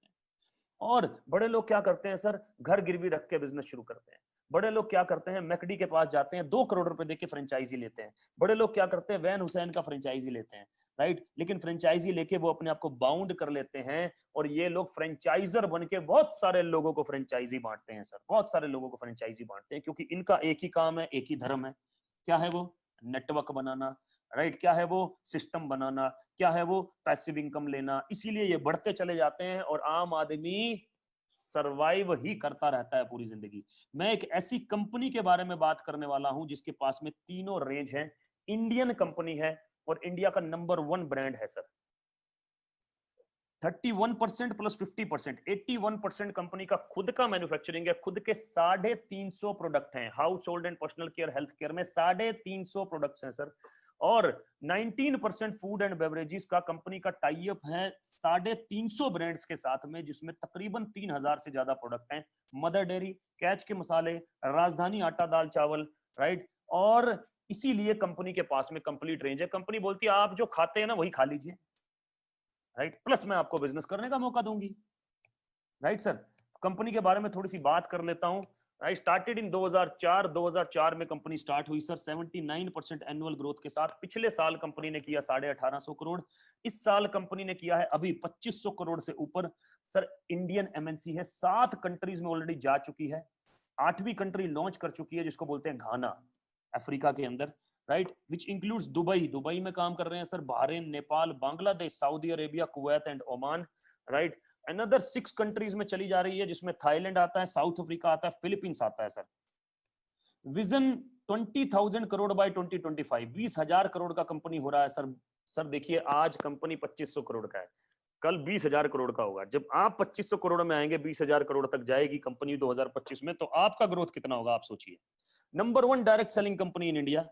और बड़े लोग क्या करते हैं सर? घर गिरवी रख के बिजनेस शुरू करते हैं। बड़े लोग क्या करते हैं? मैकडी के पास जाते हैं, 2 करोड़ रुपए देके फ्रेंचाइजी लेते हैं। बड़े लोग क्या करते हैं? वैन हुसैन का फ्रेंचाइजी लेते हैं, राइट। लेकिन फ्रेंचाइजी लेके वो अपने आप को बाउंड कर लेते हैं, और ये लोग फ्रेंचाइजर बन के बहुत सारे लोगों को फ्रेंचाइजी बांटते हैं सर, बहुत सारे लोगों को फ्रेंचाइजी बांटते हैं, क्योंकि इनका एक ही काम है, एक ही धर्म है। क्या है वो? नेटवर्क बनाना, राइट। क्या है वो? सिस्टम बनाना। क्या है वो? पैसिव इनकम लेना। इसीलिए ये बढ़ते चले जाते हैं और आम आदमी सरवाइव ही करता रहता है पूरी जिंदगी। मैं एक ऐसी कंपनी के बारे में बात करने वाला हूं जिसके पास में तीनों रेंज है, इंडियन कंपनी है और इंडिया का नंबर 1 ब्रांड है सर। 31% प्लस 50%, 81% कंपनी का खुद का मैन्युफैक्चरिंग है, खुद के 350 प्रोडक्ट हैं। House hold and personal care, health care में 350 प्रोडक्ट्स हैं सर। और 19% फूड एंड बेवरेजेस का कंपनी का टाई अप है 350 ब्रांड्स के साथ में, जिसमें तकरीबन 3000 से ज्यादा प्रोडक्ट हैं। मदर डेयरी, कैच के मसाले, राजधानी आटा दाल चावल, राइट। और इसीलिए कंपनी के पास में कंप्लीट रेंज है। कंपनी बोलती है आप जो खाते हैं ना वही खा लीजिए, राइट, प्लस मैं आपको बिजनेस करने का मौका दूंगी, राइट सर। कंपनी के बारे में थोड़ी सी बात कर लेता हूं। आई स्टार्टेड इन 2004 में कंपनी स्टार्ट हुई सर, 79% एनुअल ग्रोथ के साथ। पिछले साल कंपनी ने किया 1850 करोड़, इस साल कंपनी ने किया है अभी 2500 करोड़ से ऊपर। सर इंडियन एमएनसी है, 7 कंट्रीज में ऑलरेडी जा चुकी है, 8वीं कंट्री लॉन्च कर चुकी है जिसको बोलते हैं घाना, अफ्रीका के अंदर, राइट, विच इंक्लूड्स दुबई में काम कर रहे हैं sir, Bahrain, Nepal, Bangladesh, Saudi Arabia, Kuwait and Oman, right. Another 6 countries में चली जा रही है, जिसमें थाईलैंड आता है, साउथ अफ्रीका आता है, फिलीपींस आता है sir. Vision 20,000 crore by 2025, 20,000 crore का कंपनी हो रहा है सर। सर देखिए आज कंपनी 2500 करोड़ का है, कल 20,000 करोड़ का होगा। जब आप 2500 करोड़ में आएंगे, 20,000 करोड़ तक जाएगी कंपनी 2025 में, तो आपका ग्रोथ कितना होगा आप सोचिए। Number 1 direct selling company in India,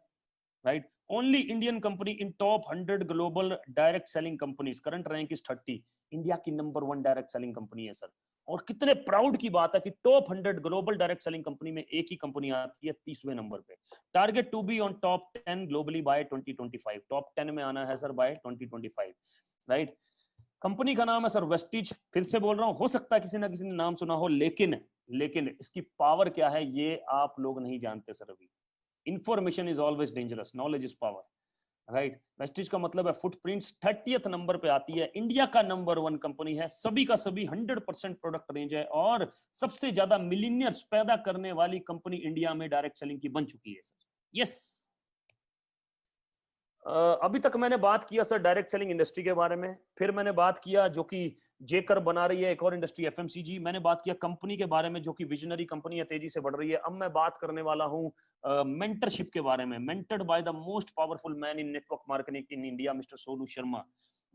right? Only Indian company in top 100 global direct selling companies. Current rank is 30. India की नंबर 1 डायरेक्ट सेलिंग कंपनी है सर। और कितने प्राउड की बात है कि top 100 global direct selling company में एक ही कंपनी आती है 30वें नंबर पे। Target to be on top 10 globally by 2025, top 10 में आना है सर बाय 2025, राइट। कंपनी का नाम है सर वेस्टिज। फिर से बोल रहा हूं, हो सकता है किसी ना किसी ने नाम सुना हो, लेकिन इसकी पावर क्या है ये आप लोग नहीं जानते सर अभी। Information is always dangerous, knowledge is power, right. Vestige का मतलब है फुटप्रिंट्स, 30th नंबर पे आती है, इंडिया का नंबर 1 कंपनी है, सभी का सभी 100% प्रोडक्ट रेंज है, और सबसे ज्यादा मिलीनियर्स पैदा करने वाली कंपनी इंडिया में डायरेक्ट सेलिंग की बन चुकी है सर। यस। अभी तक मैंने बात किया सर डायरेक्ट सेलिंग इंडस्ट्री के बारे में, फिर मैंने बात किया जो कि जेकर बना रही है एक और इंडस्ट्री एफएमसीजी, मैंने बात किया कंपनी के बारे में जो कि विजनरी कंपनी है, तेजी से बढ़ रही है। अब मैं बात करने वाला हूँ मेंटरशिप के बारे में, mentored by the most powerful man in network marketing in India, mister Sonu Sharma.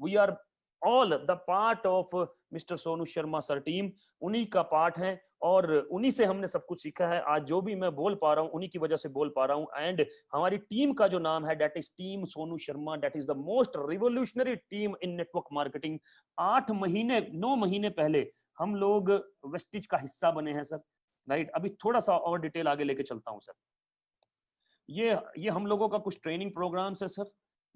We are all the part of mister Sonu Sharma sir team, उन्हीं का पार्ट है और उन्हीं से हमने सब कुछ सीखा है। आज जो भी मैं बोल पा रहा हूँ उन्हीं की वजह से बोल पा रहा हूँ। एंड हमारी टीम का जो नाम है that is team Sonu Sharma, that is the most revolutionary team in network marketing. 9 महीने पहले हम लोग वेस्टिज का हिस्सा बने हैं सर, राइट। अभी थोड़ा सा और डिटेल आगे लेके चलता हूँ सर। ये हम लोगों का कुछ ट्रेनिंग प्रोग्राम्स है सर,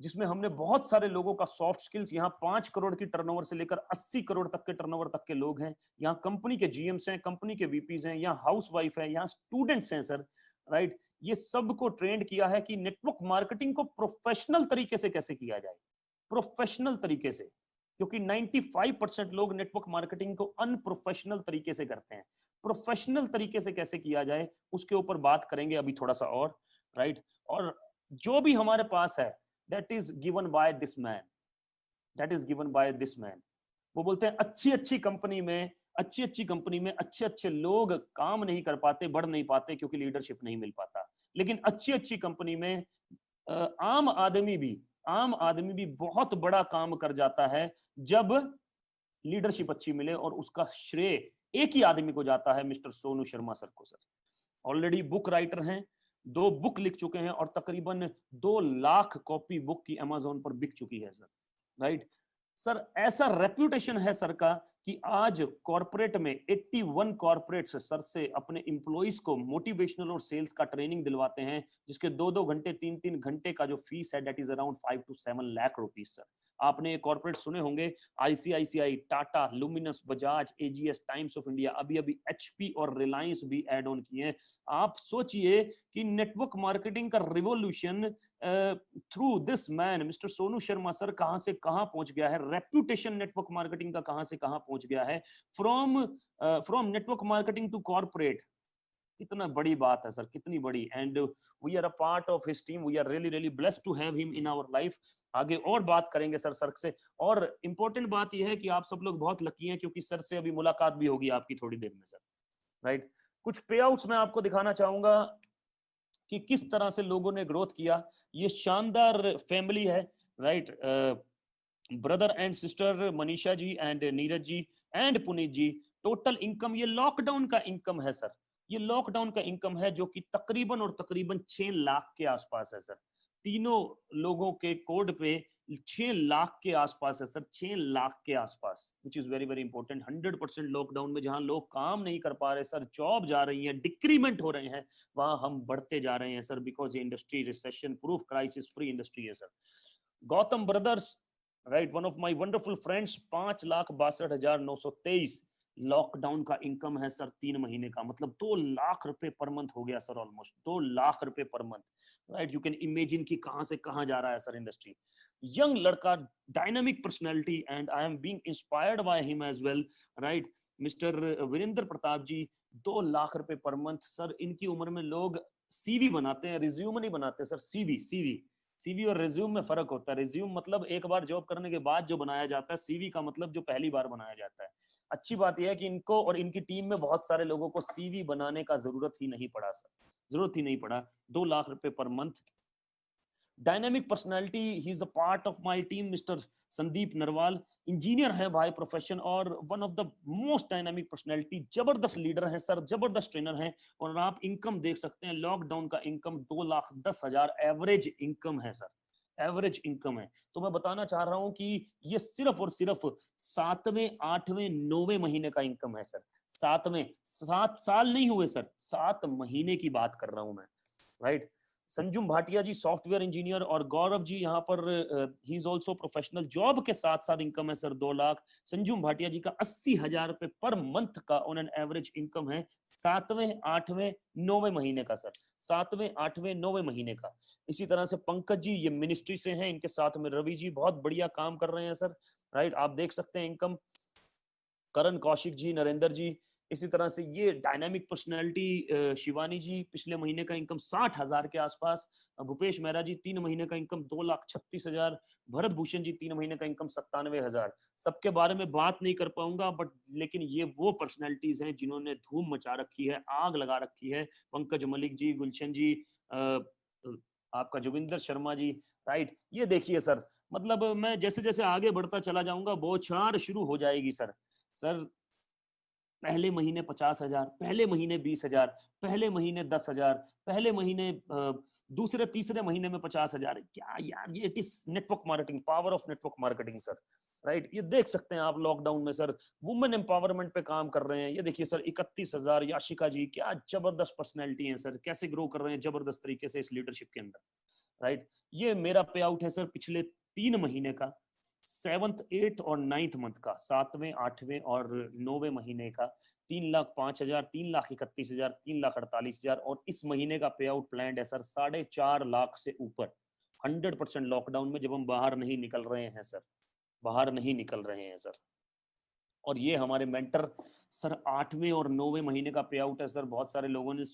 जिसमें हमने बहुत सारे लोगों का सॉफ्ट स्किल्स, यहाँ 5 करोड़ की टर्नओवर से लेकर 80 करोड़ तक के टर्नओवर तक के लोग हैं, यहाँ कंपनी के जीएम्स हैं, कंपनी के वीपीज हैं, यहाँ हाउस वाइफ है, यहाँ स्टूडेंट्स हैं सर, राइट। ये सबको ट्रेंड किया है कि नेटवर्क मार्केटिंग को प्रोफेशनल तरीके से कैसे किया जाए, प्रोफेशनल तरीके से, क्योंकि 95% लोग नेटवर्क मार्केटिंग को अनप्रोफेशनल तरीके से करते हैं। प्रोफेशनल तरीके से कैसे किया जाए उसके ऊपर बात करेंगे अभी थोड़ा सा और, राइट। और जो भी हमारे पास है that is given by this man, that is given by this man। वो बोलते हैं अच्छी कंपनी में अच्छे लोग काम नहीं कर पाते, बढ़ नहीं पाते क्योंकि लीडरशिप नहीं मिल पाता। लेकिन अच्छी कंपनी में आम आदमी भी बहुत बड़ा काम कर जाता है जब लीडरशिप अच्छी मिले, और उसका श्रेय एक ही आदमी को जाता है, मिस्टर सोनू शर्मा सर को सर। ऑलरेडी बुक राइटर हैं, 2 बुक लिख चुके हैं और तकरीबन 2 लाख कॉपी बुक की अमेज़न पर बिक चुकी है सर, राइट। सर ऐसा रेप्यूटेशन है सर का कि आज कॉर्पोरेट में 81 कॉर्पोरेट्स सर से अपने एम्प्लॉइज को मोटिवेशनल और सेल्स का ट्रेनिंग दिलवाते हैं, जिसके 2-2 घंटे 3-3 घंटे का जो फीस है that is around 5 to 7 lakh rupees sir. आपने ये कॉर्पोरेट सुने होंगे, ICICI, Tata, luminous, Bajaj, AGS, times of India, अभी एचपी और रिलायंस भी ऐड ऑन किए हैं। आप सोचिए कि नेटवर्क मार्केटिंग का revolution through this man mister Sonu Sharma sir कहां से कहां पहुंच गया है, रेप्यूटेशन नेटवर्क मार्केटिंग का कहां से कहां पहुंच गया है, from network marketing to corporate. कितना बड़ी बात है सर, कितनी बड़ी। And we are a part of his team, we are really blessed to have him in our life. आगे और बात करेंगे सर से। और इंपॉर्टेंट बात यह है कि आप सब लोग बहुत लकी हैं क्योंकि सर से अभी मुलाकात भी होगी आपकी थोड़ी देर में सर, राइट। कुछ पे आउट्स मैं आपको दिखाना चाहूंगा कि किस तरह से लोगों ने ग्रोथ किया। ये शानदार फैमिली है, right. Brother and sister Manisha ji and Neeraj ji and Puneet ji. Total income ये लॉकडाउन का इनकम है सर, ये लॉकडाउन का इनकम है जो कि तकरीबन 6 लाख के आसपास है सर। तीनों लोगों के कोड पे 6 लाख के आसपास है सर, 6 लाख के आसपास, which is very important. 100% lockdown में जहां लोग काम नहीं कर पा रहे सर, जॉब जा रही है, डिक्रीमेंट हो रहे हैं, वहां हम बढ़ते जा रहे हैं सर, बिकॉज ये industry recession proof crisis free industry है sir. Gautam brothers, right, one of my wonderful friends, 5,62,923 lockdown का इनकम है सर 3 महीने का, मतलब 2 लाख रुपए पर मंथ हो गया सर, ऑलमोस्ट 2 लाख रुपए per month, right. You can imagine कि कहां से कहां जा रहा है सर इंडस्ट्री। यंग लड़का, dynamic personality, and I am being inspired by him as well, right. Mister Virendra Pratap ji, 2 lakh रुपए पर मंथ सर। इनकी उम्र में लोग सीवी बनाते हैं, रिज्यूम नहीं बनाते सर, सीवी और रिज्यूम में फर्क होता है। रिज्यूम मतलब एक बार जॉब करने के बाद जो बनाया जाता है, सीवी का मतलब जो पहली बार बनाया जाता है। अच्छी बात यह है कि इनको और इनकी टीम में बहुत सारे लोगों को सीवी बनाने का जरूरत ही नहीं पड़ा सर, जरूरत ही नहीं पड़ा। 2 लाख रुपए per month. Dynamic personality, he is a part of my team, mister Sandeep Narwal, engineer है बाय प्रोफेशन और one of the most dynamic personality, जबरदस्त लीडर है सर, जबरदस्त ट्रेनर है। और आप इनकम देख सकते हैं, लॉकडाउन का इनकम 2,10,000 एवरेज इनकम है सर, एवरेज इनकम है। तो मैं बताना चाह रहा हूं कि ये सिर्फ और सिर्फ 7वें, 8वें, 9वें महीने का इनकम है सर। 7 साल नहीं हुए सर, 7 महीने की बात कर रहा हूं मैं, राइट। संजुम भाटिया जी सॉफ्टवेयर इंजीनियर, और गौरव जी यहाँ पर he is also professional, job के साथ साथ इनकम है सर 2 लाख। संजुम भाटिया जी का 80,000 रुपए पर मंथ का ऑन एन एवरेज इनकम है 7वें, 8वें, 9वें महीने का सर, 7वें, 8वें, 9वें महीने का। इसी तरह से पंकज जी, ये मिनिस्ट्री से हैं, इनके साथ में रवि जी बहुत बढ़िया काम कर रहे हैं सर, राइट। आप देख सकते हैं इनकम। करण कौशिक जी, नरेंद्र जी, इसी तरह से ये डायनामिक पर्सनैलिटी शिवानी जी पिछले महीने का इनकम 60,000 के आसपास, भूपेश मेहरा जी 3 महीने का इनकम 2,36,000, भरत भूषण जी 3 महीने का इनकम 97,000। सबके बारे में बात नहीं कर पाऊंगा, बट लेकिन ये वो पर्सनैलिटीज हैं जिन्होंने धूम मचा रखी है, आग लगा रखी है। पंकज मलिक जी, गुलशन जी, आपका जोगिंदर शर्मा जी, राइट। ये देखिए सर, मतलब मैं जैसे जैसे आगे बढ़ता चला जाऊंगा बौछार शुरू हो जाएगी सर। सर पहले महीने 50,000, पहले महीने 20,000, पहले महीने 10,000, पहले महीने दूसरे तीसरे महीने में 50,000। क्या यार, ये it is network marketing, power of network marketing sir, right. ये देख सकते हैं आप लॉकडाउन में सर वुमेन एम्पावरमेंट पे काम कर रहे हैं। ये देखिए सर 31,000, याशिका जी क्या जबरदस्त पर्सनैलिटी है सर, कैसे ग्रो कर रहे हैं जबरदस्त तरीके से इस लीडरशिप के अंदर, राइट। ये मेरा पे आउट है सर पिछले 3 महीने का, 7th 8th और 9th मंथ का, 7वें 8वें और 9वें महीने का, 3,05,000, 3,31,000, 3,48,000, और इस महीने का पे आउट प्लान है सर 4.5 लाख से ऊपर। 100% लॉकडाउन में जब हम बाहर नहीं निकल रहे हैं सर, बाहर नहीं निकल रहे हैं सर। और ये हमारे मेंटर सर 8वें और 9वें महीने का पे आउट है सर। बहुत सारे लोगों ने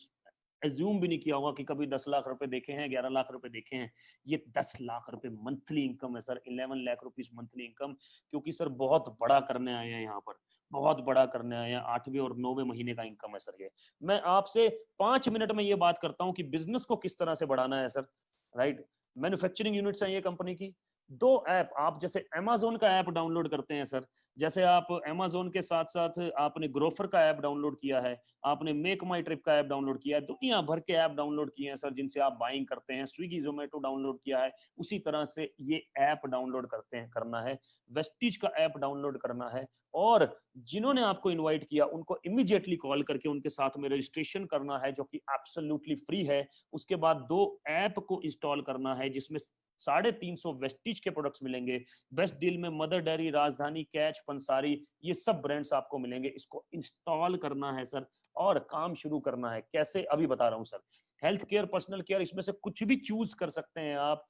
एज्यूम भी नहीं किया होगा कि कभी 10 लाख रुपए देखे हैं, 11 लाख रुपए देखे हैं। ये 10 लाख रुपए मंथली इनकम है sir, 11 lakh rupees monthly income. क्योंकि सर बहुत बड़ा करने आए हैं यहाँ पर, बहुत बड़ा करने आए हैं। 8वें और 9वें महीने का इनकम है सर ये। मैं आपसे 5 मिनट में ये बात करता हूँ कि बिजनेस को किस तरह से बढ़ाना है सर, राइट। मैन्युफैक्चरिंग यूनिट्स हैं ये कंपनी की। 2 ऐप, आप जैसे अमेजोन का ऐप डाउनलोड करते हैं सर, जैसे आप अमेजोन के साथ साथ आपने ग्रोफर का ऐप डाउनलोड किया है, आपने मेक माई ट्रिप का ऐप डाउनलोड किया है, दुनिया भर के ऐप डाउनलोड किए हैं सर जिनसे आप बाइंग करते हैं। स्विगी जोमेटो डाउनलोड किया है, उसी तरह से ये ऐप डाउनलोड करना है। वेस्टिज का ऐप डाउनलोड करना है, और जिन्होंने आपको इनवाइट किया उनको इमीडिएटली कॉल करके उनके साथ में रजिस्ट्रेशन करना है, जो कि एब्सोल्युटली फ्री है। उसके बाद 2 ऐप को इंस्टॉल करना है जिसमें 350 वेस्टिज के प्रोडक्ट्स मिलेंगे। बेस्ट डील में मदर डेयरी, राजधानी, कैच, पंसारी, ये सब ब्रांड्स आपको मिलेंगे। इसको इंस्टॉल करना है सर और काम शुरू करना है। कैसे, अभी बता रहा हूं sir. Health care, personal care, इसमें से कुछ भी चूज कर सकते हैं आप।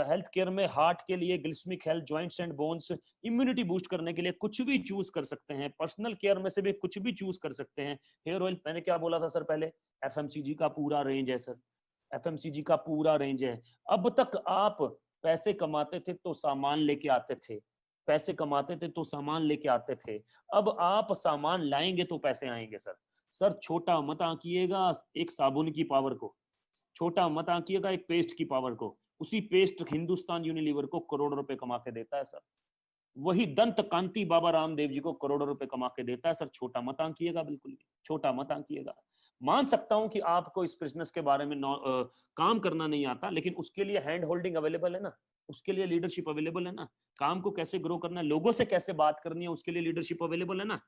हेल्थ केयर में हार्ट के लिए glycemic health, joints and bones, immunity boost करने के लिए कुछ भी चूज कर सकते हैं। पर्सनल केयर में से भी कुछ भी चूज कर सकते हैं। हेयर ऑयल, मैंने क्या बोला था सर पहले, एफएमसीजी का पूरा रेंज है सर, एफएमसीजी का पूरा रेंज है। अब तक आप पैसे कमाते थे तो सामान लेके आते थे, पैसे कमाते थे तो सामान लेके आते थे। अब आप सामान लाएंगे तो पैसे आएंगे सर। सर छोटा मत आंकिएगा एक साबुन की पावर को, छोटा मत आंकिएगा एक पेस्ट की पावर को। उसी पेस्ट हिंदुस्तान यूनिलीवर को करोड़ों रुपए कमा के देता है सर। वही दंत कांति बाबा रामदेव जी को करोड़ों रुपए कमा के देता है सर। छोटा मत आंकिएगा, बिल्कुल भी छोटा मत आंकिएगा। मान सकता हूं कि आपको इस बिजनेस के बारे में काम करना नहीं आता, लेकिन उसके लिए हैंड होल्डिंग अवेलेबल है ना, उसके लिए लीडरशिप अवेलेबल है ना। काम को कैसे ग्रो करना है, लोगों से कैसे बात करनी है, उसके लिए लीडरशिप अवेलेबल है ना।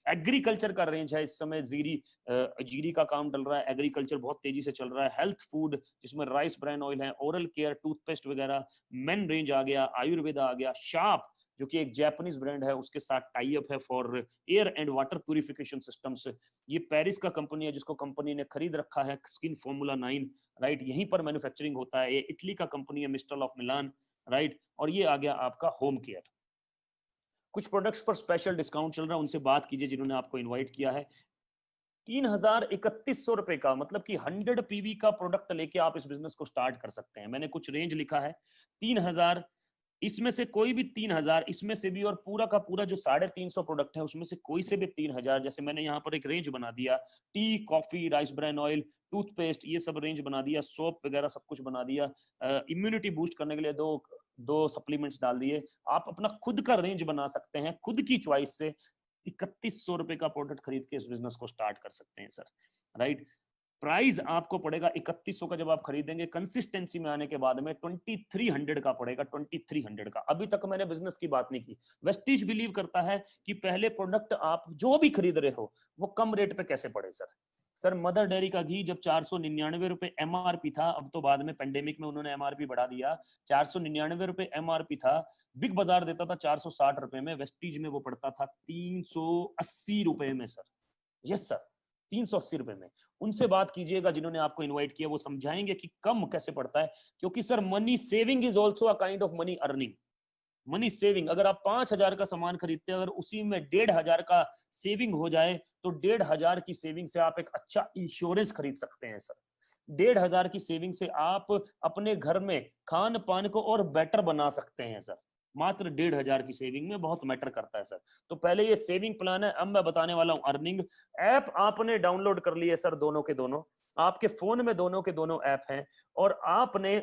एग्रीकल्चर का रेंज है इस समय, जीरी का काम चल रहा है, एग्रीकल्चर बहुत तेजी से चल रहा है। हेल्थ फूड जिसमें राइस ब्रांड ऑयल है, ओरल केयर, टूथपेस्ट वगैरह, मेन रेंज आ गया, आयुर्वेदा आ गया, शार्प जो कि एक जापानीज ब्रांड है उसके साथ टाई अप है for air and water purification systems. ये पेरिस का कंपनी है जिसको कंपनी ने खरीद रखा है, स्किन फॉर्मूला 9, राइट। यहीं पर मैन्युफैक्चरिंग होता है। ये इटली का कंपनी है, मिस्टल ऑफ मिलान, राइट। और ये आ गया आपका होम केयर। कुछ प्रोडक्ट्स पर स्पेशल डिस्काउंट चल रहा है, उनसे बात कीजिए जिन्होंने आपको इन्वाइट किया है। 3,3100 रुपए का, मतलब कि 100 पीवी का प्रोडक्ट लेके आप इस बिजनेस को स्टार्ट कर सकते हैं। मैंने कुछ रेंज लिखा है, 3,000, इसमें से कोई भी 3,000, इसमें से भी, और पूरा का पूरा जो 350 प्रोडक्ट है उसमें से कोई से भी 3,000। जैसे मैंने यहाँ पर एक रेंज बना दिया, T, coffee, rice bran oil, toothpaste, ये सब रेंज बना दिया, सोप वगैरह सब कुछ बना दिया। इम्यूनिटी बूस्ट करने के लिए दो सप्लीमेंट्स डाल दिए। आप अपना खुद का रेंज बना सकते हैं, खुद की चॉइस से 3,100 रुपए का प्रोडक्ट खरीद के इस बिजनेस को स्टार्ट कर सकते हैं सर, राइट। प्राइस आपको पड़ेगा 3,100 का, जब आप खरीदेंगे कंसिस्टेंसी में आने के बाद में 2,300 का पड़ेगा, 2,300 का। अभी तक मैंने बिजनेस की बात नहीं की। वेस्टिज बिलीव करता है कि पहले प्रोडक्ट आप जो भी खरीद रहे हो वो कम रेट पे कैसे पड़े सर। मदर डेयरी का घी जब 499 रुपए एमआरपी था, अब तो बाद में पेंडेमिक में उन्होंने एमआरपी बढ़ा दिया, 499 रुपए एमआरपी था। बिग बाजार देता था 460 रुपए में, वेस्टिज में वो पड़ता था 380 रुपए में सर। यस सर, 380 रुपए में। उनसे बात कीजिएगा जिन्होंने आपको इनवाइट किया, वो समझाएंगे कि कम कैसे पड़ता है। क्योंकि sir money saving is also a kind of money earning. Money saving, अगर आप 5,000 का सामान खरीदते हैं, अगर उसी में 1,500 का सेविंग हो जाए तो 1,500 की सेविंग से आप एक अच्छा इंश्योरेंस खरीद सकते हैं सर। 1,500 की सेविंग से आप अपने घर में खान पान को और बेटर बना सकते हैं सर। मात्र 1,500 की सेविंग में बहुत मैटर करता है सर। तो पहले ये सेविंग प्लान है, अब मैं बताने वाला हूँ अर्निंग। ऐप आपने डाउनलोड कर लिए सर, दोनों के दोनों आपके फोन में, दोनों के दोनों ऐप हैं, और आपने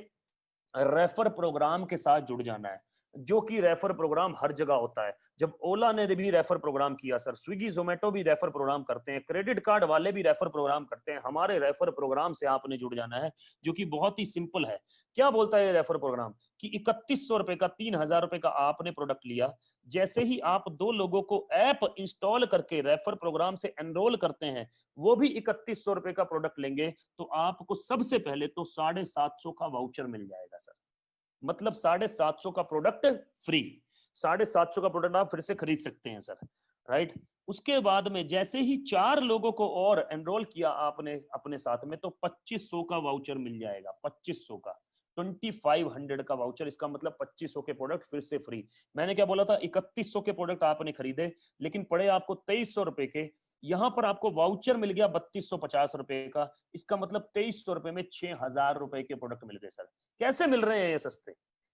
रेफर प्रोग्राम के साथ जुड़ जाना है, जो कि रेफर प्रोग्राम हर जगह होता है। जब ओला ने भी रेफर प्रोग्राम किया सर, स्विगी जोमेटो भी रेफर प्रोग्राम करते हैं, क्रेडिट कार्ड वाले भी रेफर प्रोग्राम करते हैं। हमारे रेफर प्रोग्राम से आपने जुड़ जाना है, जो कि बहुत ही सिंपल है। क्या बोलता है ये रेफर प्रोग्राम कि 3100 रुपए का, 3,000 रुपए का आपने प्रोडक्ट लिया, जैसे ही आप 2 लोगों को ऐप इंस्टॉल करके रेफर प्रोग्राम से एनरोल करते हैं, वो भी 3100 रुपए का प्रोडक्ट लेंगे, तो आपको सबसे पहले तो 750 का वाउचर मिल जाएगा सर। मतलब 750 का प्रोडक्ट फ्री, 750 का प्रोडक्ट आप फिर से खरीद सकते हैं सर, राइट। उसके बाद में जैसे ही 4 लोगों को और एनरोल किया आपने अपने साथ में, तो 2500 का वाउचर मिल जाएगा, 2500 का, 2500 का वाउचर। इसका मतलब 2500 के प्रोडक्ट फिर से फ्री। मैंने क्या बोला था, 3100 के प्रोडक्ट आपने खरीदे, लेकिन पड़े आपको 2300 रुपए के, यहां पर आपको वाउचर मिल गया 3250 रुपए का। इसका मतलब 2300 रुपए में 6000 रुपए के प्रोडक्ट मिल गए सर। कैसे मिल रहे हैं ये सस्ते,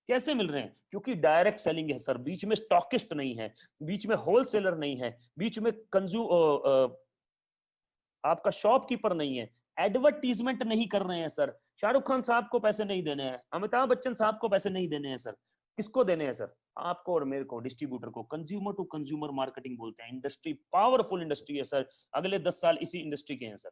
कैसे मिल रहे हैं? क्योंकि डायरेक्ट सेलिंग है सर, बीच में स्टॉकिस्ट नहीं है, बीच में होलसेलर नहीं है, बीच में आपका शॉपकीपर नहीं है, एडवर्टीजमेंट नहीं कर रहे हैं सर। शाहरुख खान साहब को पैसे नहीं देने हैं, अमिताभ बच्चन साहब को पैसे नहीं देने हैं सर। किसको देने हैं सर? आपको और मेरे को, डिस्ट्रीब्यूटर को। कंज्यूमर टू कंज्यूमर मार्केटिंग बोलते हैं। इंडस्ट्री पावरफुल इंडस्ट्री है सर, अगले 10 साल इसी इंडस्ट्री के हैं सर,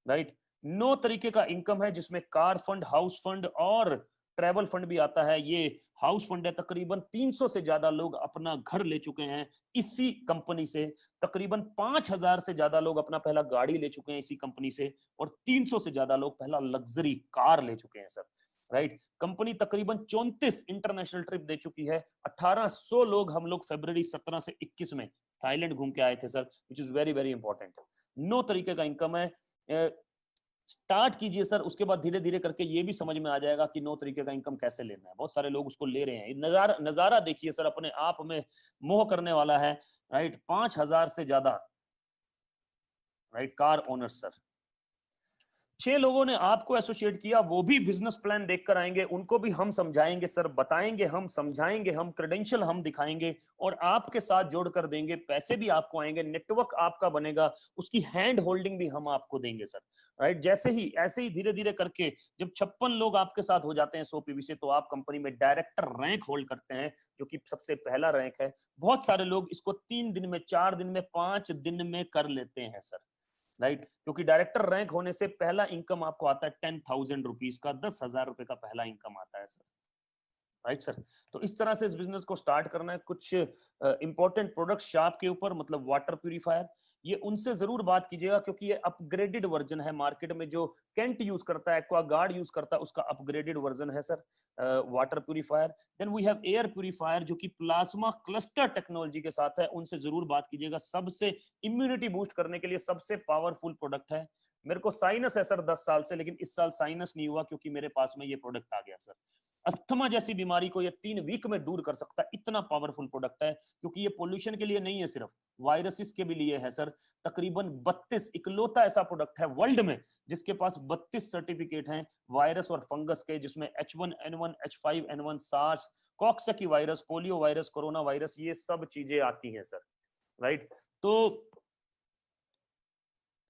राइट। 9 तरीके का इनकम है, जिसमें कार फंड, हाउस फंड और ट्रैवल फंड भी आता है। ये हाउस फंड है, तकरीबन 300 से ज्यादा लोग अपना घर ले चुके हैं इसी कंपनी से। तकरीबन 5,000 से ज्यादा लोग अपना पहला गाड़ी ले चुके हैं इसी कंपनी से, और 300 से ज्यादा लोग पहला लग्जरी कार ले चुके हैं सर, राइट। कंपनी तकरीबन 34 इंटरनेशनल ट्रिप दे चुकी है। 1800 लोग हम लोग फरवरी 17 से 21 में थाईलैंड घूम के आए थे sir, which is very very important. 9 तरीके का इनकम है। स्टार्ट कीजिए सर, उसके बाद धीरे धीरे करके ये भी समझ में आ जाएगा कि 9 तरीके का इनकम कैसे लेना है। बहुत सारे लोग उसको ले रहे हैं। नजारा देखिए सर, अपने आप में मोह करने वाला है, राइट। 5,000 से ज्यादा, राइट, कार ओनर सर। 6 लोगों ने आपको एसोसिएट किया, वो भी बिजनेस प्लान देखकर आएंगे, उनको भी हम समझाएंगे सर, बताएंगे हम, समझाएंगे हम, क्रेडेंशियल हम दिखाएंगे और आपके साथ जोड़ कर देंगे। पैसे भी आपको आएंगे, नेटवर्क आपका बनेगा, उसकी हैंड होल्डिंग भी हम आपको देंगे सर, राइट। जैसे ही ऐसे ही धीरे धीरे करके जब 56 लोग आपके साथ हो जाते हैं 100 पीवी से, तो आप कंपनी में डायरेक्टर रैंक होल्ड करते हैं, जो कि सबसे पहला रैंक है। बहुत सारे लोग इसको 3 दिन में, 4 दिन में, 5 दिन में कर लेते हैं सर, राइट। क्योंकि डायरेक्टर रैंक होने से पहला इनकम आपको आता है 10,000 रुपीज का, 10,000 रुपए का पहला इनकम आता है सर, राइट सर। तो इस तरह से इस बिजनेस को स्टार्ट करना है। कुछ इंपॉर्टेंट प्रोडक्ट शॉप के ऊपर, मतलब वाटर प्यूरिफायर, ये उनसे जरूर बात कीजिएगा, क्योंकि ये अपग्रेडेड वर्जन है। मार्केट में जो कैंट यूज करता है, एक्वागार्ड यूज करता है, उसका अपग्रेडेड वर्जन है sir water purifier. Then we have air purifier, जो कि प्लाज्मा क्लस्टर टेक्नोलॉजी के साथ है, उनसे जरूर बात कीजिएगा। सबसे इम्यूनिटी बूस्ट करने के लिए सबसे पावरफुल प्रोडक्ट है। मेरे को साइनस है सर 10 साल से, लेकिन इस साल साइनस नहीं हुआ, क्योंकि मेरे पास में ये प्रोडक्ट आ गया सर। अस्थमा जैसी बीमारी को ये 3 वीक में दूर कर सकता है, इतना पावरफुल प्रोडक्ट है। क्योंकि ये पोल्यूशन के लिए नहीं है सिर्फ, वायरसेस के भी लिए है सर। तकरीबन 32, इकलौता ऐसा प्रोडक्ट है वर्ल्ड में जिसके पास 32 सर्टिफिकेट हैं वायरस और फंगस के, जिसमें H1N1, H5N1, SARS, Coxsackie virus, polio virus, corona virus, ये सब चीजें आती हैं सर, राइट। तो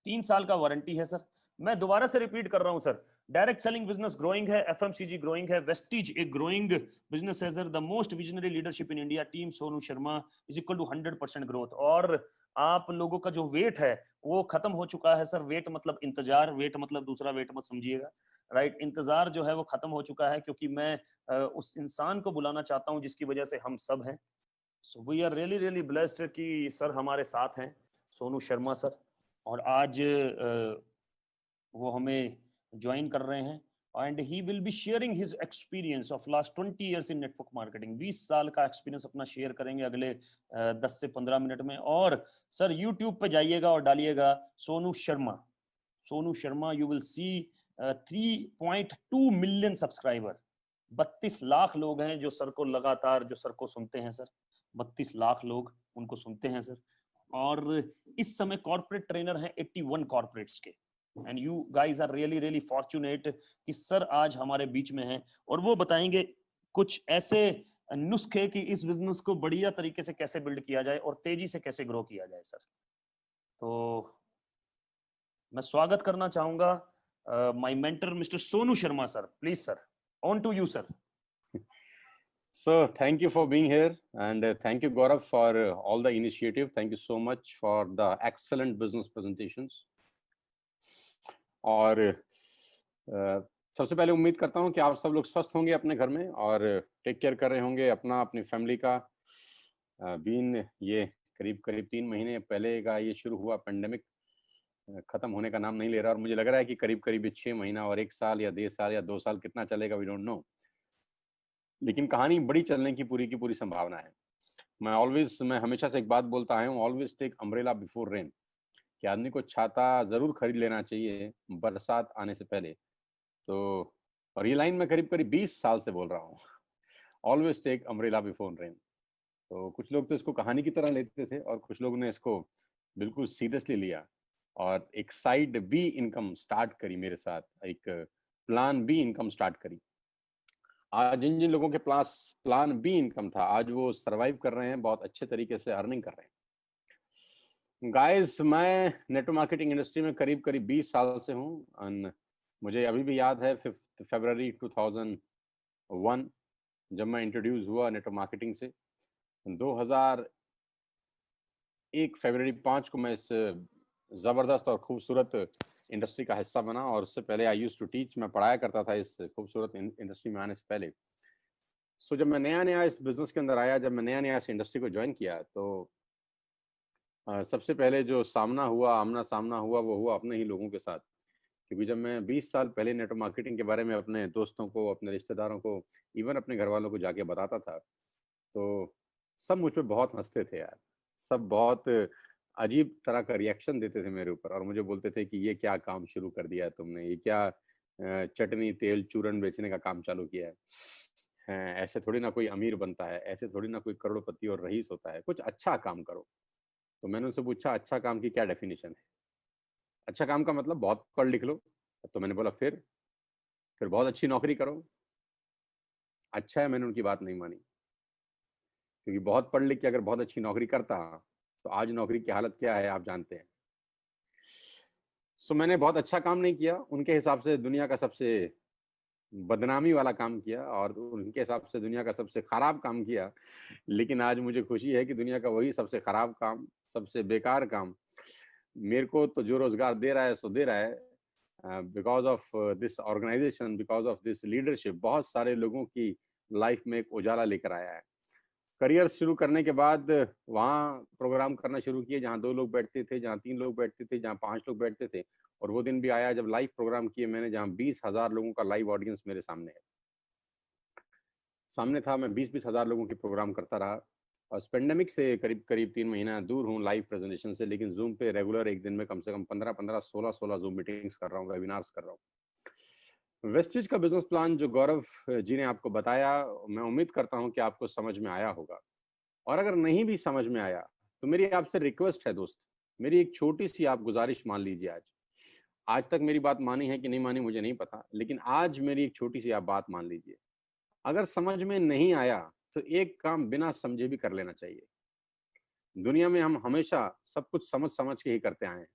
3 साल का वारंटी है सर। मैं दोबारा से रिपीट कर रहा हूं sir, direct selling business growing है, एफएमसीजी ग्रोइंग है, वेस्टीज एक ग्रोइंग बिजनेस है sir. The most visionary leadership in India, team Sonu Sharma is equal to 100% growth. और आप लोगों का जो वेट है वो खत्म हो चुका है सर। वेट मतलब इंतजार, वेट मतलब दूसरा वेट मत समझिएगा, राइट। इंतजार जो है वो खत्म हो चुका है, क्योंकि मैं उस इंसान को बुलाना चाहता हूं जिसकी वजह से हम सब हैं। So we are really really blessed कि सर हमारे साथ हैं, सोनू शर्मा सर। और आज वो हमें ज्वाइन कर रहे हैं, and he will be sharing his experience of last 20 years in network marketing. 20 साल का एक्सपीरियंस अपना शेयर करेंगे अगले 10 से 15 मिनट में। और सर यूट्यूब पे जाइएगा और डालिएगा Sonu Sharma, Sonu Sharma, you will see 3.2 million subscriber, 32 lakh लोग हैं जो सर को लगातार, जो सर को सुनते हैं सर, 32 लाख लोग उनको सुनते हैं सर। और इस समय कॉर्पोरेट ट्रेनर हैं 81 कॉर्पोरेट्स के, and you guys are really really fortunate कि सर आज हमारे बीच में हैं और वो बताएंगे कुछ ऐसे नुस्खे कि इस बिजनेस को बढ़िया तरीके से कैसे बिल्ड किया जाए और तेजी से कैसे ग्रो किया जाए सर। तो मैं स्वागत करना चाहूंगा my mentor mister Sonu Sharma sir. Please sir, on to you sir. So thank you for being here, and thank you Gaurav for all the initiative. Thank you so much for the excellent business presentations. और सबसे पहले उम्मीद करता हूं कि आप सब लोग स्वस्थ होंगे अपने घर में और टेक केयर कर रहे होंगे अपना, अपनी फैमिली का। बीन ये करीब 3 महीने पहले का ये शुरू हुआ पेंडेमिक, खत्म होने का नाम नहीं ले रहा, और मुझे लग रहा है कि करीब 6 महीना और 1 साल या 1.5 साल या 2 साल कितना चलेगा वी डोंट नो, लेकिन कहानी बड़ी चलने की पूरी संभावना है। मैं हमेशा से एक बात बोलता आया हूँ, always take umbrella before rain, कि आदमी को छाता जरूर खरीद लेना चाहिए बरसात आने से पहले। तो और ये लाइन मैं करीब 20 साल से बोल रहा हूँ, always take umbrella before rain. तो कुछ लोग तो इसको कहानी की तरह लेते थे और कुछ लोग ने इसको बिल्कुल सीरियसली लिया और एक साइड बी इनकम स्टार्ट करी मेरे साथ, एक प्लान बी इनकम स्टार्ट करी। आज जिन जिन लोगों के पास प्लान बी इनकम था, आज वो सरवाइव कर रहे हैं, बहुत अच्छे तरीके से अर्निंग कर रहे हैं। गाइस, मैं नेटवर्क मार्केटिंग इंडस्ट्री में करीब 20 साल से हूँ। और मुझे अभी भी याद है 5 फरवरी 2001 जब मैं इंट्रोड्यूस हुआ नेटवर्क मार्केटिंग से। 2001 फरवरी 5 को मैं इस ज़बरदस्त और खूबसूरत इंडस्ट्री का हिस्सा बना, और उससे पहले आई यूज्ड टू टीच, मैं पढ़ाया करता था इस खूबसूरत इंडस्ट्री में आने से पहले। सो जब मैं नया इस बिजनेस के अंदर आया, जब मैं नया इस इंडस्ट्री को ज्वाइन किया, तो सबसे पहले जो आमना सामना हुआ वो हुआ अपने ही लोगों के साथ। क्योंकि जब मैं 20 साल पहले नेटवर्क मार्केटिंग के बारे में अपने दोस्तों को, अपने रिश्तेदारों को, इवन अपने घर वालों को जाके बताता था, तो सब मुझ पे बहुत हंसते थे यार। सब बहुत अजीब तरह का रिएक्शन देते थे मेरे ऊपर और मुझे बोलते थे कि ये क्या काम शुरू कर दिया है तुमने, ये क्या चटनी तेल चूरन बेचने का काम चालू किया है, ऐसे थोड़ी ना कोई अमीर बनता है, ऐसे थोड़ी ना कोई करोड़पति और रईस होता है, कुछ अच्छा काम करो। तो मैंने उनसे पूछा अच्छा काम की क्या डेफिनेशन है? अच्छा काम का मतलब बहुत पढ़ लिख लो। तो मैंने बोला फिर बहुत अच्छी नौकरी करो। अच्छा है, मैंने उनकी बात नहीं मानी, क्योंकि बहुत पढ़ लिख के अगर बहुत अच्छी नौकरी करता तो आज नौकरी की हालत क्या है आप जानते हैं। सो मैंने बहुत अच्छा काम नहीं किया, उनके हिसाब से दुनिया का सबसे बदनामी वाला काम किया और उनके हिसाब से दुनिया का सबसे खराब काम किया। लेकिन आज मुझे खुशी है कि दुनिया का वही सबसे खराब काम, सबसे बेकार काम मेरे को तो जो रोजगार दे रहा है सो दे रहा है। Because of this organization, because of this leadership, बहुत सारे लोगों की लाइफ में एक उजाला लेकर आया है। करियर शुरू करने के बाद वहाँ प्रोग्राम करना शुरू किए जहाँ 2 लोग बैठते थे, जहाँ 3 लोग बैठते थे, जहाँ 5 लोग बैठते थे, और वो दिन भी आया जब लाइव प्रोग्राम किए मैंने, जहाँ 20,000 लोगों का लाइव ऑडियंस मेरे सामने था। मैं 20 हजार लोगों की प्रोग्राम करता रहा और पेंडेमिक से करीब 3 महीना दूर हूँ लाइव प्रेजेंटेशन से, लेकिन जूम पे रेगुलर एक दिन में कम से कम 15 16 जूम मीटिंग्स कर रहा हूँ, वेबिनार्स कर रहा हूँ। वेस्टिज का बिजनेस प्लान जो गौरव जी ने आपको बताया, मैं उम्मीद करता हूँ कि आपको समझ में आया होगा, और अगर नहीं भी समझ में आया तो मेरी आपसे रिक्वेस्ट है दोस्त, मेरी एक छोटी सी आप गुजारिश मान लीजिए। आज तक मेरी बात मानी है कि नहीं मानी मुझे नहीं पता, लेकिन आज मेरी एक छोटी सी आप बात मान लीजिए। अगर समझ में नहीं आया तो एक काम बिना समझे भी कर लेना चाहिए। दुनिया में हम हमेशा सब कुछ समझ के ही करते आए हैं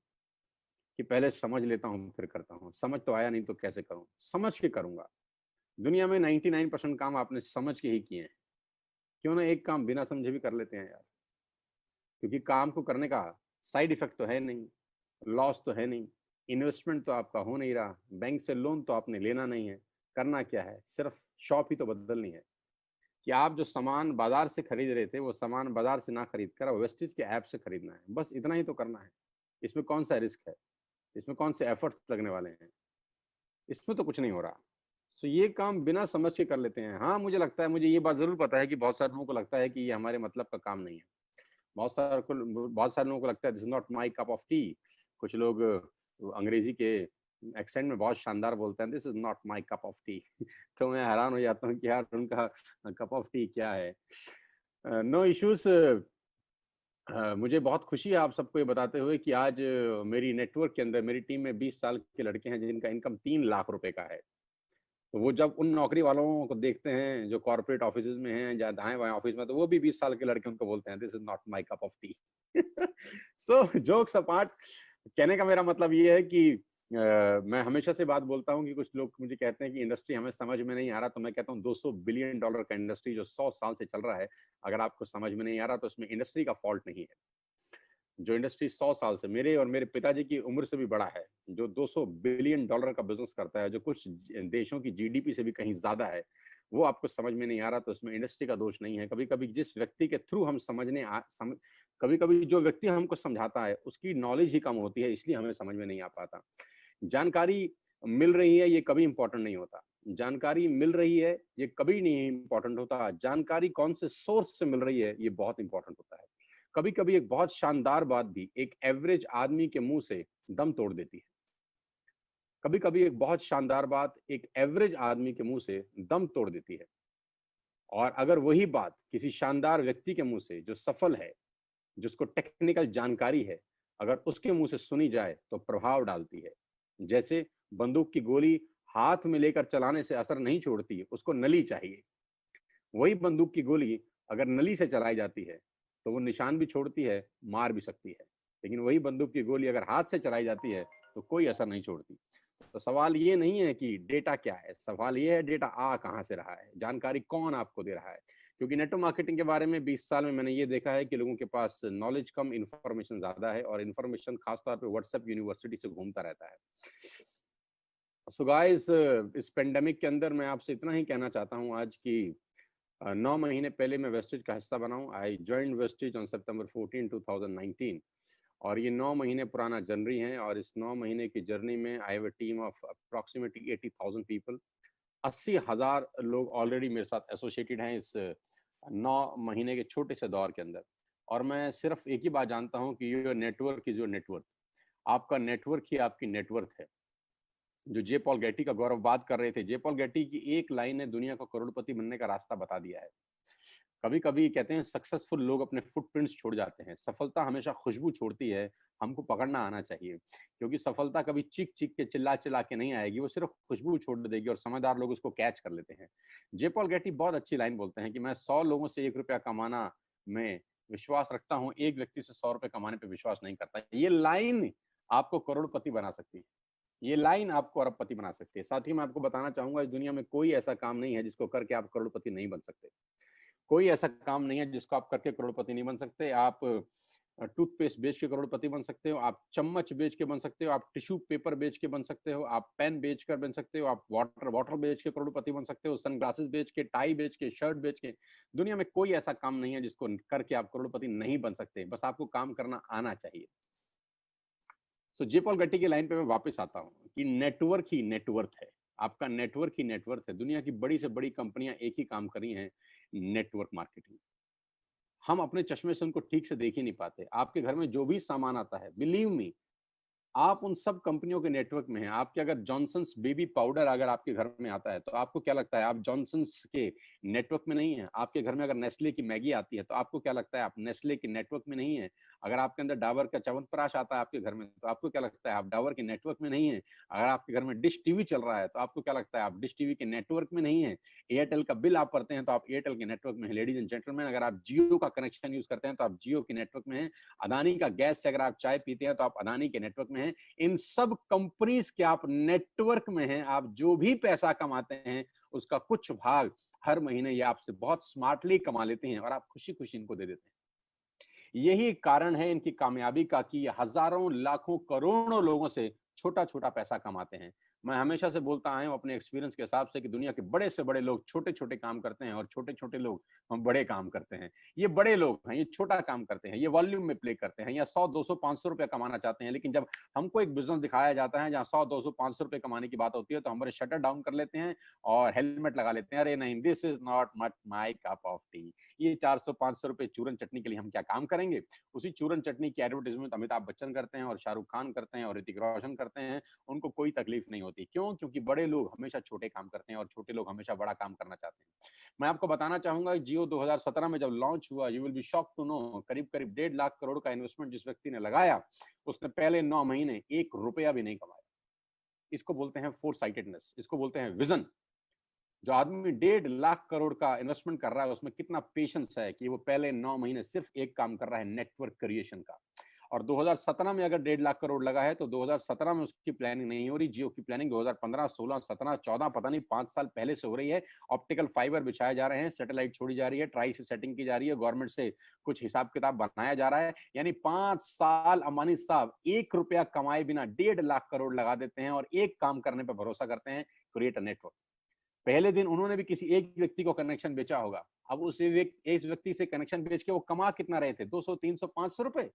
कि पहले समझ लेता हूँ फिर करता हूँ, समझ तो आया नहीं तो कैसे करूँ, समझ के करूंगा। दुनिया में 99% काम आपने समझ के ही किए हैं, क्यों ना एक काम बिना समझे भी कर लेते हैं यार। क्योंकि काम को करने का साइड इफेक्ट तो है नहीं, लॉस तो है नहीं, इन्वेस्टमेंट तो आपका हो नहीं रहा, बैंक से लोन तो आपने लेना नहीं है, करना क्या है, सिर्फ शॉप ही तो बदलनी है कि आप जो सामान बाजार से खरीद रहे थे वो सामान बाजार से ना खरीद कर वेस्टिज के ऐप से खरीदना है, बस इतना ही तो करना है। इसमें कौन सा रिस्क है, इसमें कौन से एफर्ट्स लगने वाले हैं, इसमें तो कुछ नहीं हो रहा। सो ये काम बिना समझ के कर लेते हैं। हाँ, मुझे लगता है, मुझे ये बात जरूर पता है कि बहुत सारे लोगों को लगता है कि ये हमारे मतलब का काम नहीं है। बहुत सारे लोगों को लगता है this is not my cup of T. कुछ लोग अंग्रेजी के एक्सेंट में बहुत शानदार बोलते हैं, this is not my cup of T. तो मैं हैरान हो जाता हूँ कि यार उनका कप ऑफ टी क्या है। No issues. मुझे बहुत खुशी है आप सबको ये बताते हुए कि आज मेरी नेटवर्क के अंदर मेरी टीम में 20 साल के लड़के हैं जिनका इनकम 3 लाख रुपए का है। तो वो जब उन नौकरी वालों को देखते हैं जो कॉर्पोरेट ऑफिस में हैं या दाएं बाएं ऑफिस में, तो वो भी 20 साल के लड़के उनको बोलते हैं this is not my cup of T. So jokes apart, कहने का मेरा मतलब ये है कि मैं हमेशा से बात बोलता हूँ कि कुछ लोग मुझे कहते हैं कि इंडस्ट्री हमें समझ में नहीं आ रहा, तो मैं कहता हूँ $200 बिलियन का इंडस्ट्री जो 100 साल से चल रहा है, अगर आपको समझ में नहीं आ रहा तो इसमें इंडस्ट्री का फॉल्ट नहीं है। जो इंडस्ट्री 100 साल से मेरे और मेरे पिताजी की उम्र से भी बड़ा है, जो $200 बिलियन का बिजनेस करता है, जो कुछ देशों की जीडीपी से भी कहीं ज्यादा है, वो आपको समझ में नहीं आ रहा तो इसमें इंडस्ट्री का दोष नहीं है। कभी कभी जिस व्यक्ति के थ्रू हम कभी कभी जो व्यक्ति हमको समझाता है उसकी नॉलेज ही कम होती है, इसलिए हमें समझ में नहीं आ पाता। जानकारी मिल रही है ये कभी इंपॉर्टेंट नहीं होता, जानकारी मिल रही है ये कभी नहीं इंपॉर्टेंट होता, जानकारी कौन से सोर्स से मिल रही है ये बहुत इंपॉर्टेंट होता है। कभी कभी एक बहुत शानदार बात भी एक एवरेज आदमी के मुंह से दम तोड़ देती है। कभी कभी एक बहुत शानदार बात एक एवरेज आदमी के मुंह से दम तोड़ देती है। और अगर वही बात किसी शानदार व्यक्ति के मुंह से जो सफल है, जिसको टेक्निकल जानकारी है, अगर उसके मुंह से सुनी जाए तो प्रभाव डालती है। जैसे बंदूक की गोली हाथ में लेकर चलाने से असर नहीं छोड़ती, उसको नली चाहिए। वही बंदूक की गोली अगर नली से चलाई जाती है तो वो निशान भी छोड़ती है, मार भी सकती है। लेकिन वही बंदूक की गोली अगर हाथ से चलाई जाती है तो कोई असर नहीं छोड़ती। तो सवाल ये नहीं है कि डेटा क्या है, सवाल ये है डेटा आ कहां से रहा है, जानकारी कौन आपको दे रहा है। क्योंकि नेटवर्क मार्केटिंग के बारे में 20 साल में मैंने ये देखा है कि लोगों के पास नॉलेज कम, इंफॉर्मेशन ज्यादा है, और इंफॉर्मेशन खासतौर पे व्हाट्सएप यूनिवर्सिटी से घूमता रहता है। सो गाइस, इस पेंडेमिक के अंदर मैं आपसे इतना ही कहना चाहता हूं आज की 9 महीने पहले मैं वेस्टेज का हिस्सा बना हूं। I join wastage on September 14, 2019, और ये 9 महीने पुराना जर्नी है। और इस 9 महीने की जर्नी में I have a team of approximately 80,000 people. 80,000 लोग ऑलरेडी मेरे साथ एसोसिएटेड हैं इस 9 महीने के छोटे से दौर के अंदर। और मैं सिर्फ एक ही बात जानता हूं कि your network is your network. आपका नेटवर्क ही आपकी नेटवर्थ है। जो जे पॉल गेटी का गौरव बात कर रहे थे, जे पॉल गेटी की एक लाइन ने दुनिया को करोड़पति बनने का रास्ता बता दिया है। कभी कभी कहते हैं सक्सेसफुल लोग अपने फुटप्रिंट्स छोड़ जाते हैं। सफलता हमेशा खुशबू छोड़ती है, हमको पकड़ना आना चाहिए। क्योंकि सफलता कभी चीख चीख के चिल्ला चिल्ला के नहीं आएगी, वो सिर्फ खुशबू छोड़ देगी और समझदार लोग उसको कैच कर लेते हैं। जे पॉल गेटी बहुत अच्छी लाइन बोलते हैं कि मैं 100 लोगों से 1 रुपया कमाना में विश्वास रखता हूँ, एक व्यक्ति से 100 रुपए कमाने पे विश्वास नहीं करता। ये लाइन आपको करोड़पति बना सकती है, ये लाइन आपको अरबपति बना सकती है। साथ ही मैं आपको बताना चाहूंगा इस दुनिया में कोई ऐसा काम नहीं है जिसको करके आप करोड़पति नहीं बन सकते। कोई ऐसा काम नहीं है जिसको आप करके करोड़पति नहीं बन सकते। आप टूथपेस्ट बेच के करोड़पति बन सकते हो, आप चम्मच बेच के बन सकते हो, आप टिश्यू पेपर बेच के बन सकते हो, आप पेन बेच कर बन सकते हो, आप वाटर बेच के करोड़पति बन सकते हो, सनग्लासेस बेच के, टाई बेच के, शर्ट बेच के। दुनिया में कोई ऐसा काम नहीं है जिसको करके आप करोड़पति नहीं बन सकते, बस आपको काम करना आना चाहिए। सो जे पॉल गेटी की लाइन पे मैं वापस आता हूँ कि नेटवर्क ही नेटवर्थ है। आपका नेटवर्क ही नेटवर्थ है। दुनिया की बड़ी से बड़ी कंपनियां एक ही काम कर रही हैं, नेटवर्क मार्केटिंग। हम अपने चश्मे से उनको ठीक से देख ही नहीं पाते। आपके घर में जो भी सामान आता है, बिलीव मी, आप उन सब कंपनियों के नेटवर्क में हैं। आपके अगर जॉनसन्स बेबी पाउडर अगर आपके घर में आता है तो आपको क्या लगता है आप जॉनसन्स के नेटवर्क में नहीं है? आपके घर में अगर नेस्ले की मैगी आती है तो आपको क्या लगता है आप नेस्ले के नेटवर्क में नहीं है? अगर आपके अंदर डाबर का च्यवनप्राश आता है आपके घर में तो आपको क्या लगता है आप डाबर के नेटवर्क में नहीं है? अगर आपके घर में डिश टीवी चल रहा है तो आपको क्या लगता है आप डिश टीवी के नेटवर्क में नहीं है? एयरटेल का बिल आप भरते हैं तो आप एयरटेल के नेटवर्क में है। लेडीज एंड जेंटलमैन, अगर आप जियो का कनेक्शन यूज करते हैं तो आप जियो के नेटवर्क में हैं। अदानी का गैस से अगर आप चाय पीते हैं तो आप अदानी के नेटवर्क में हैं। इन सब कंपनीज के आप नेटवर्क में हैं। आप जो भी पैसा कमाते हैं उसका कुछ भाग हर महीने ये आपसे बहुत स्मार्टली कमा लेते हैं और आप खुशी खुशी इनको दे देते हैं। यही कारण है इनकी कामयाबी का कि ये हजारों, लाखों, करोड़ों लोगों से छोटा छोटा पैसा कमाते हैं। मैं हमेशा से बोलता आया हूँ अपने एक्सपीरियंस के हिसाब से कि दुनिया के बड़े से बड़े लोग छोटे छोटे काम करते हैं और छोटे छोटे लोग हम बड़े काम करते हैं। ये बड़े लोग हैं, ये छोटा काम करते हैं, ये वॉल्यूम में प्ले करते हैं, या 100 200 500 रुपया कमाना चाहते हैं। लेकिन जब हमको एक बिजनेस दिखाया जाता है जहाँ 100 200 500 रुपए कमाने की बात होती है तो हमारे शटर डाउन कर लेते हैं और हेलमेट लगा लेते हैं। अरे नहीं, this is not much my cup of T. ये 400 500 रुपए चूरन चटनी के लिए हम क्या काम करेंगे? उसी चूरन चटनी की एडवर्टाइजमेंट अमिताभ बच्चन करते हैं और शाहरुख खान करते हैं और ऋतिक रोशन करते हैं। उनको कोई तकलीफ नहीं होती। क्यों? क्योंकि बड़े लोग हमेशा छोटे काम करते हैं और छोटे लोग हमेशा बड़ा काम करना चाहते हैं। मैं आपको बताना चाहूंगा जियो 2017 में जब लॉन्च हुआ, you will be shocked to know, करीब करीब 1.5 लाख करोड़ का इन्वेस्टमेंट जिस व्यक्ति ने लगाया, उसने पहले 9 महीने 1 रुपया भी नहीं कमाया। इसको बोलते हैं फोर साइटेडनेस, इसको बोलते हैं विजन। जो आदमी 1.5 लाख करोड़ का इन्वेस्टमेंट कर रहा है उसमें कितना पेशेंस है कि वो पहले 9 महीने सिर्फ एक काम कर रहा है, नेटवर्क क्रिएशन का। और 2017 में अगर 1.5 लाख करोड़ लगा है तो 2017 में उसकी प्लानिंग नहीं हो रही। जियो की प्लानिंग 2015 16 17 14 पता नहीं 5 साल पहले से हो रही है। ऑप्टिकल फाइबर बिछाए जा रहे हैं, सैटेलाइट छोड़ी जा रही है, ट्राई से सेटिंग की जा रही है, गवर्नमेंट से कुछ हिसाब किताब बनाया जा रहा है। यानी 5 साल अंबानी साहब 1 रुपया कमाए बिना 1.5 लाख करोड़ लगा देते हैं और एक काम करने पर भरोसा करते हैं, क्रिएट अ नेटवर्क। पहले दिन उन्होंने भी किसी एक व्यक्ति को कनेक्शन बेचा होगा। अब उस व्यक्ति से कनेक्शन बेच के वो कमा कितना रहे थे? 200 300 500 रुपए।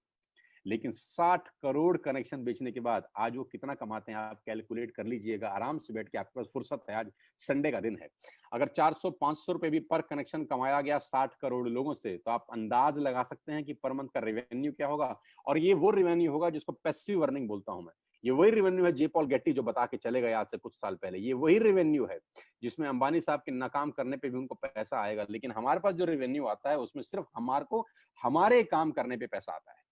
लेकिन 60 करोड़ कनेक्शन बेचने के बाद आज वो कितना कमाते हैं आप कैलकुलेट कर लीजिएगा आराम से बैठ के, आपके पास फुर्सत है, आज संडे का दिन है। अगर 400 500 रुपए भी पर कनेक्शन कमाया गया 60 करोड़ लोगों से तो आप अंदाज लगा सकते हैं कि पर मंथ का रेवेन्यू क्या होगा। और ये वो रेवेन्यू होगा जिसको पैसिव अर्निंग बोलता हूं मैं। ये वही रेवेन्यू है जे पॉल गेट्टी जो बता के चले गए आज से कुछ साल पहले। ये वही रेवेन्यू है जिसमें अंबानी साहब के नाकाम करने पे भी उनको पैसा आएगा। लेकिन हमारे पास जो रेवेन्यू आता है उसमें सिर्फ हमारे काम करने पे पैसा आता है।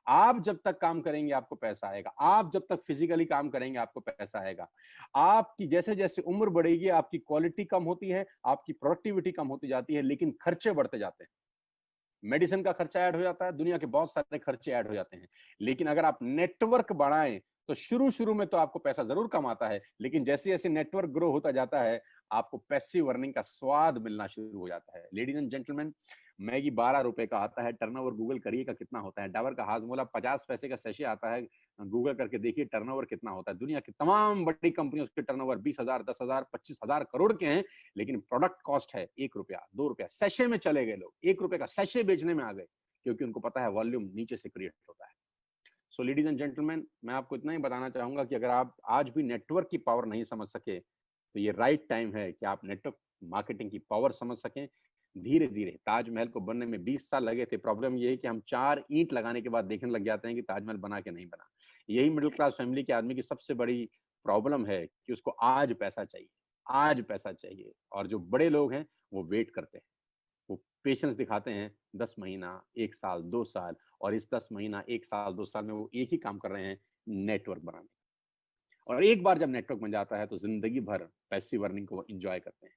आप जब तक काम करेंगे आपको पैसा आएगा, आप जब तक फिजिकली काम करेंगे आपको पैसा आएगा। आपकी जैसे जैसे उम्र बढ़ेगी आपकी क्वालिटी कम होती है, आपकी प्रोडक्टिविटी कम होती जाती है, लेकिन खर्चे बढ़ते जाते हैं। मेडिसिन का खर्चा ऐड हो जाता है, दुनिया के बहुत सारे खर्चे ऐड हो जाते हैं। लेकिन अगर आप नेटवर्क बढ़ाएं तो शुरू शुरू में तो आपको पैसा जरूर कमाता है, लेकिन जैसे जैसे नेटवर्क ग्रो होता जाता है आपको पैसिव अर्निंग का स्वाद मिलना शुरू हो जाता है। लेडीज एंड जेंटलमैन, मैगी 12 रुपए का आता है, टर्नओवर गूगल करिए का कितना होता है। डाबर का हाजमोला 50 पैसे का सैशे आता है, गूगल करके देखिए टर्नओवर कितना होता है। दुनिया की तमाम बड़ी कंपनियों के टर्नओवर 20,000 10,000 25,000 करोड़ के हैं, लेकिन प्रोडक्ट कॉस्ट है 1 रुपया 2 रुपया। सैशे में चले गए लोग, 1 रुपए का सैशे बेचने में आ गए क्योंकि उनको पता है वॉल्यूम नीचे से क्रिएट होता है। सो लेडीज एंड जेंटलमैन, मैं आपको इतना ही बताना चाहूंगा कि अगर आप आज भी नेटवर्क की पावर नहीं समझ सके तो ये राइट टाइम है कि आप नेटवर्क मार्केटिंग की पावर समझ सकें। धीरे धीरे ताजमहल को बनने में 20 साल लगे थे। प्रॉब्लम ये है कि हम 4 ईंट लगाने के बाद देखने लग जाते हैं कि ताजमहल बना के नहीं बना। यही मिडिल क्लास फैमिली के आदमी की सबसे बड़ी प्रॉब्लम है कि उसको आज पैसा चाहिए, आज पैसा चाहिए। और जो बड़े लोग हैं वो वेट करते हैं, वो पेशेंस दिखाते हैं 10 महीना 1 साल 2 साल, और इस 10 महीना 1 साल 2 साल में वो एक ही काम कर रहे हैं, नेटवर्क बनाने। और एक बार जब नेटवर्क बन जाता है तो जिंदगी भर पैसिव अर्निंग को एंजॉय करते हैं।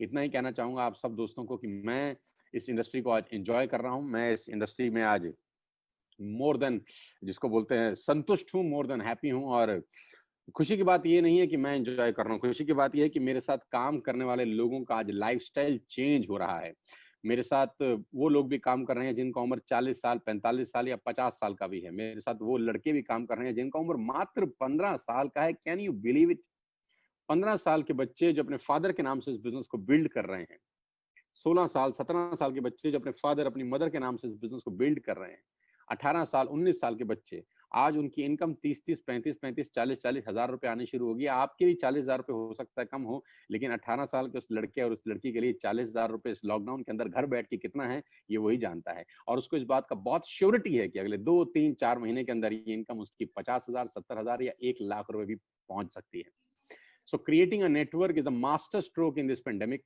इतना ही कहना चाहूंगा आप सब दोस्तों को कि मैं इस इंडस्ट्री को आज एंजॉय कर रहा हूं। मैं इस इंडस्ट्री में आज मोर देन, जिसको बोलते हैं, संतुष्ट हूं, मोर देन हैप्पी हूं। और खुशी की बात ये नहीं है कि मैं एंजॉय कर रहा हूं, खुशी की बात ये है कि मेरे साथ काम करने वाले लोगों का आज लाइफस्टाइल चेंज हो रहा है। मेरे साथ वो लोग भी काम कर रहे हैं जिनका उम्र 40 साल 45 साल या 50 साल का भी है। मेरे साथ वो लड़के भी काम कर रहे हैं जिनका उम्र मात्र 15 साल का है। Can you believe it? 15 साल के बच्चे जो अपने फादर के नाम से इस बिजनेस को बिल्ड कर रहे हैं, 16 साल 17 साल के बच्चे जो अपने फादर अपनी मदर के नाम से इस बिजनेस को बिल्ड कर रहे हैं, 18 साल 19 साल के बच्चे, आज उनकी इनकम 30-30 35-35 40-40 हजार रुपए आनी शुरू होगी। आपके लिए 40,000 रुपए हो सकता है कम हो, लेकिन 18 साल के उस लड़के और उस लड़की के लिए 40,000 रुपए इस लॉकडाउन के अंदर घर बैठ के कितना है ये वही जानता है। और उसको इस बात का बहुत श्योरिटी है कि अगले 2-3-4 महीने के अंदर ये इनकम उसकी 50,000 70,000 या 1 लाख रुपए भी पहुंच सकती है। सो creating a network is a master stroke in this pandemic.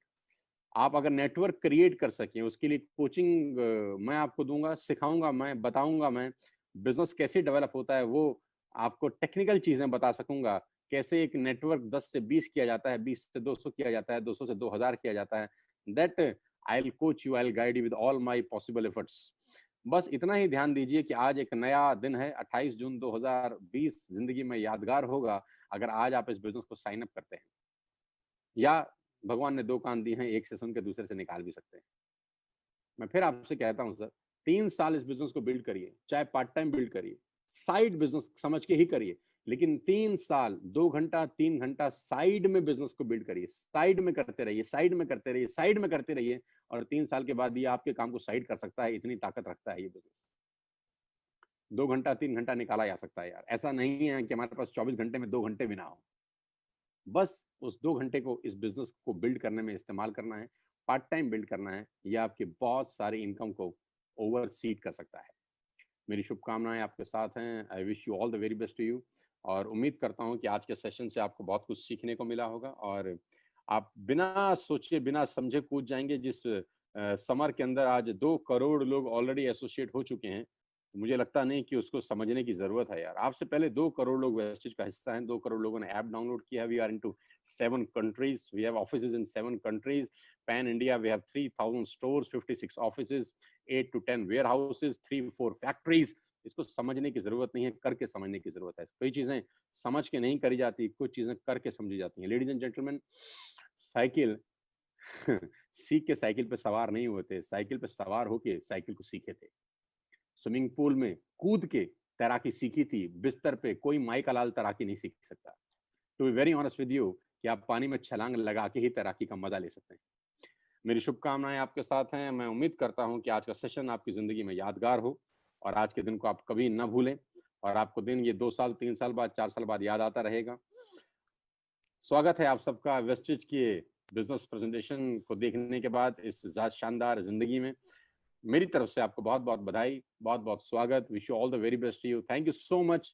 आप अगर नेटवर्क क्रिएट कर सकें, उसके लिए कोचिंग मैं आपको दूंगा, सिखाऊंगा, मैं बताऊंगा, मैं बिजनेस कैसे डेवलप होता है वो आपको टेक्निकल चीजें बता सकूंगा। कैसे एक नेटवर्क 10 से 20 किया जाता है, 20 से 200 किया जाता है, 200 से 2000 किया जाता है। That I will coach you, I will guide you with all my possible efforts. बस इतना ही ध्यान दीजिए कि आज एक नया दिन है, 28 जून 2020 जिंदगी में यादगार होगा अगर आज आप इस बिजनेस को साइन अप करते हैं। या भगवान ने 2 कान दिए हैं, एक से सुन के दूसरे से निकाल भी सकते हैं। मैं फिर आपसे कहता हूं सर, 3 साल इस बिजनेस को बिल्ड करिए, चाहे पार्ट टाइम बिल्ड करिए, साइड बिजनेस समझ के ही करिए, लेकिन 3 साल 2 घंटा 3 घंटा साइड में बिजनेस को बिल्ड करिए, साइड में करते रहिए, साइड में करते रहिए, साइड में करते रहिए, और 3 साल के बाद ये आपके काम को साइड कर सकता है। इतनी ताकत रखता है ये बिजनेस। 2 घंटा 3 घंटा निकाला जा सकता है यार। ऐसा नहीं है कि हमारे पास 24 घंटे में 2 घंटे भी ना हो। बस उस 2 घंटे को इस बिजनेस को बिल्ड करने में इस्तेमाल करना है, पार्ट टाइम बिल्ड करना है। यह आपकी बहुत सारी इनकम को ओवरसीड कर सकता है। मेरी शुभकामनाएं आपके साथ हैं। I wish you all the very best to you, और उम्मीद करता हूं कि आज के सेशन से आपको बहुत कुछ सीखने को मिला होगा और आप बिना सोचे बिना समझे कूद जाएंगे। जिस समर के अंदर आज 2 करोड़ लोग ऑलरेडी एसोसिएट हो चुके हैं, मुझे लगता नहीं कि उसको समझने की जरूरत है यार। आपसे पहले 2 करोड़ लोग वेस्टेज का हिस्सा हैं। 2 करोड़ लोगों ने ऐप डाउनलोड किया। We are into 7 countries, we have offices in 7 countries, pan India we have 3000 stores, 56 offices, 8 to 10 warehouses, 3-4 factories. इसको समझने की जरूरत नहीं है, करके समझने की जरूरत है। कई चीजें समझ के नहीं करी जाती, कुछ चीजें करके समझी जाती हैं। लेडीज एंड जेंटलमैन, साइकिल सीख के साइकिल पे सवार नहीं होते, साइकिल पे सवार होके साइकिल को सीखे थे। स्विमिंग पूल में कूद के तैराकी सीखी थी, बिस्तर पे कोई माई का लाल तैराकी नहीं सीख सकता। To be very honest with you, कि आप पानी में छलांग लगा के ही तैराकी का मजा ले सकते हैं। मेरी शुभकामनाएं आपके साथ हैं। मैं उम्मीद करता हूं कि आज का सेशन आपकी जिंदगी में यादगार हो और आज के दिन को आप कभी ना भूलें, और आपको दिन ये 2 साल 3 साल बाद 4 साल बाद याद आता रहेगा। स्वागत है आप सबका वेस्टेज के बिजनेस प्रेजेंटेशन को देखने के बाद इस शानदार जिंदगी में। मेरी तरफ से आपको बहुत बहुत बधाई, बहुत बहुत स्वागत। Wish you all the very best to you. Thank you so much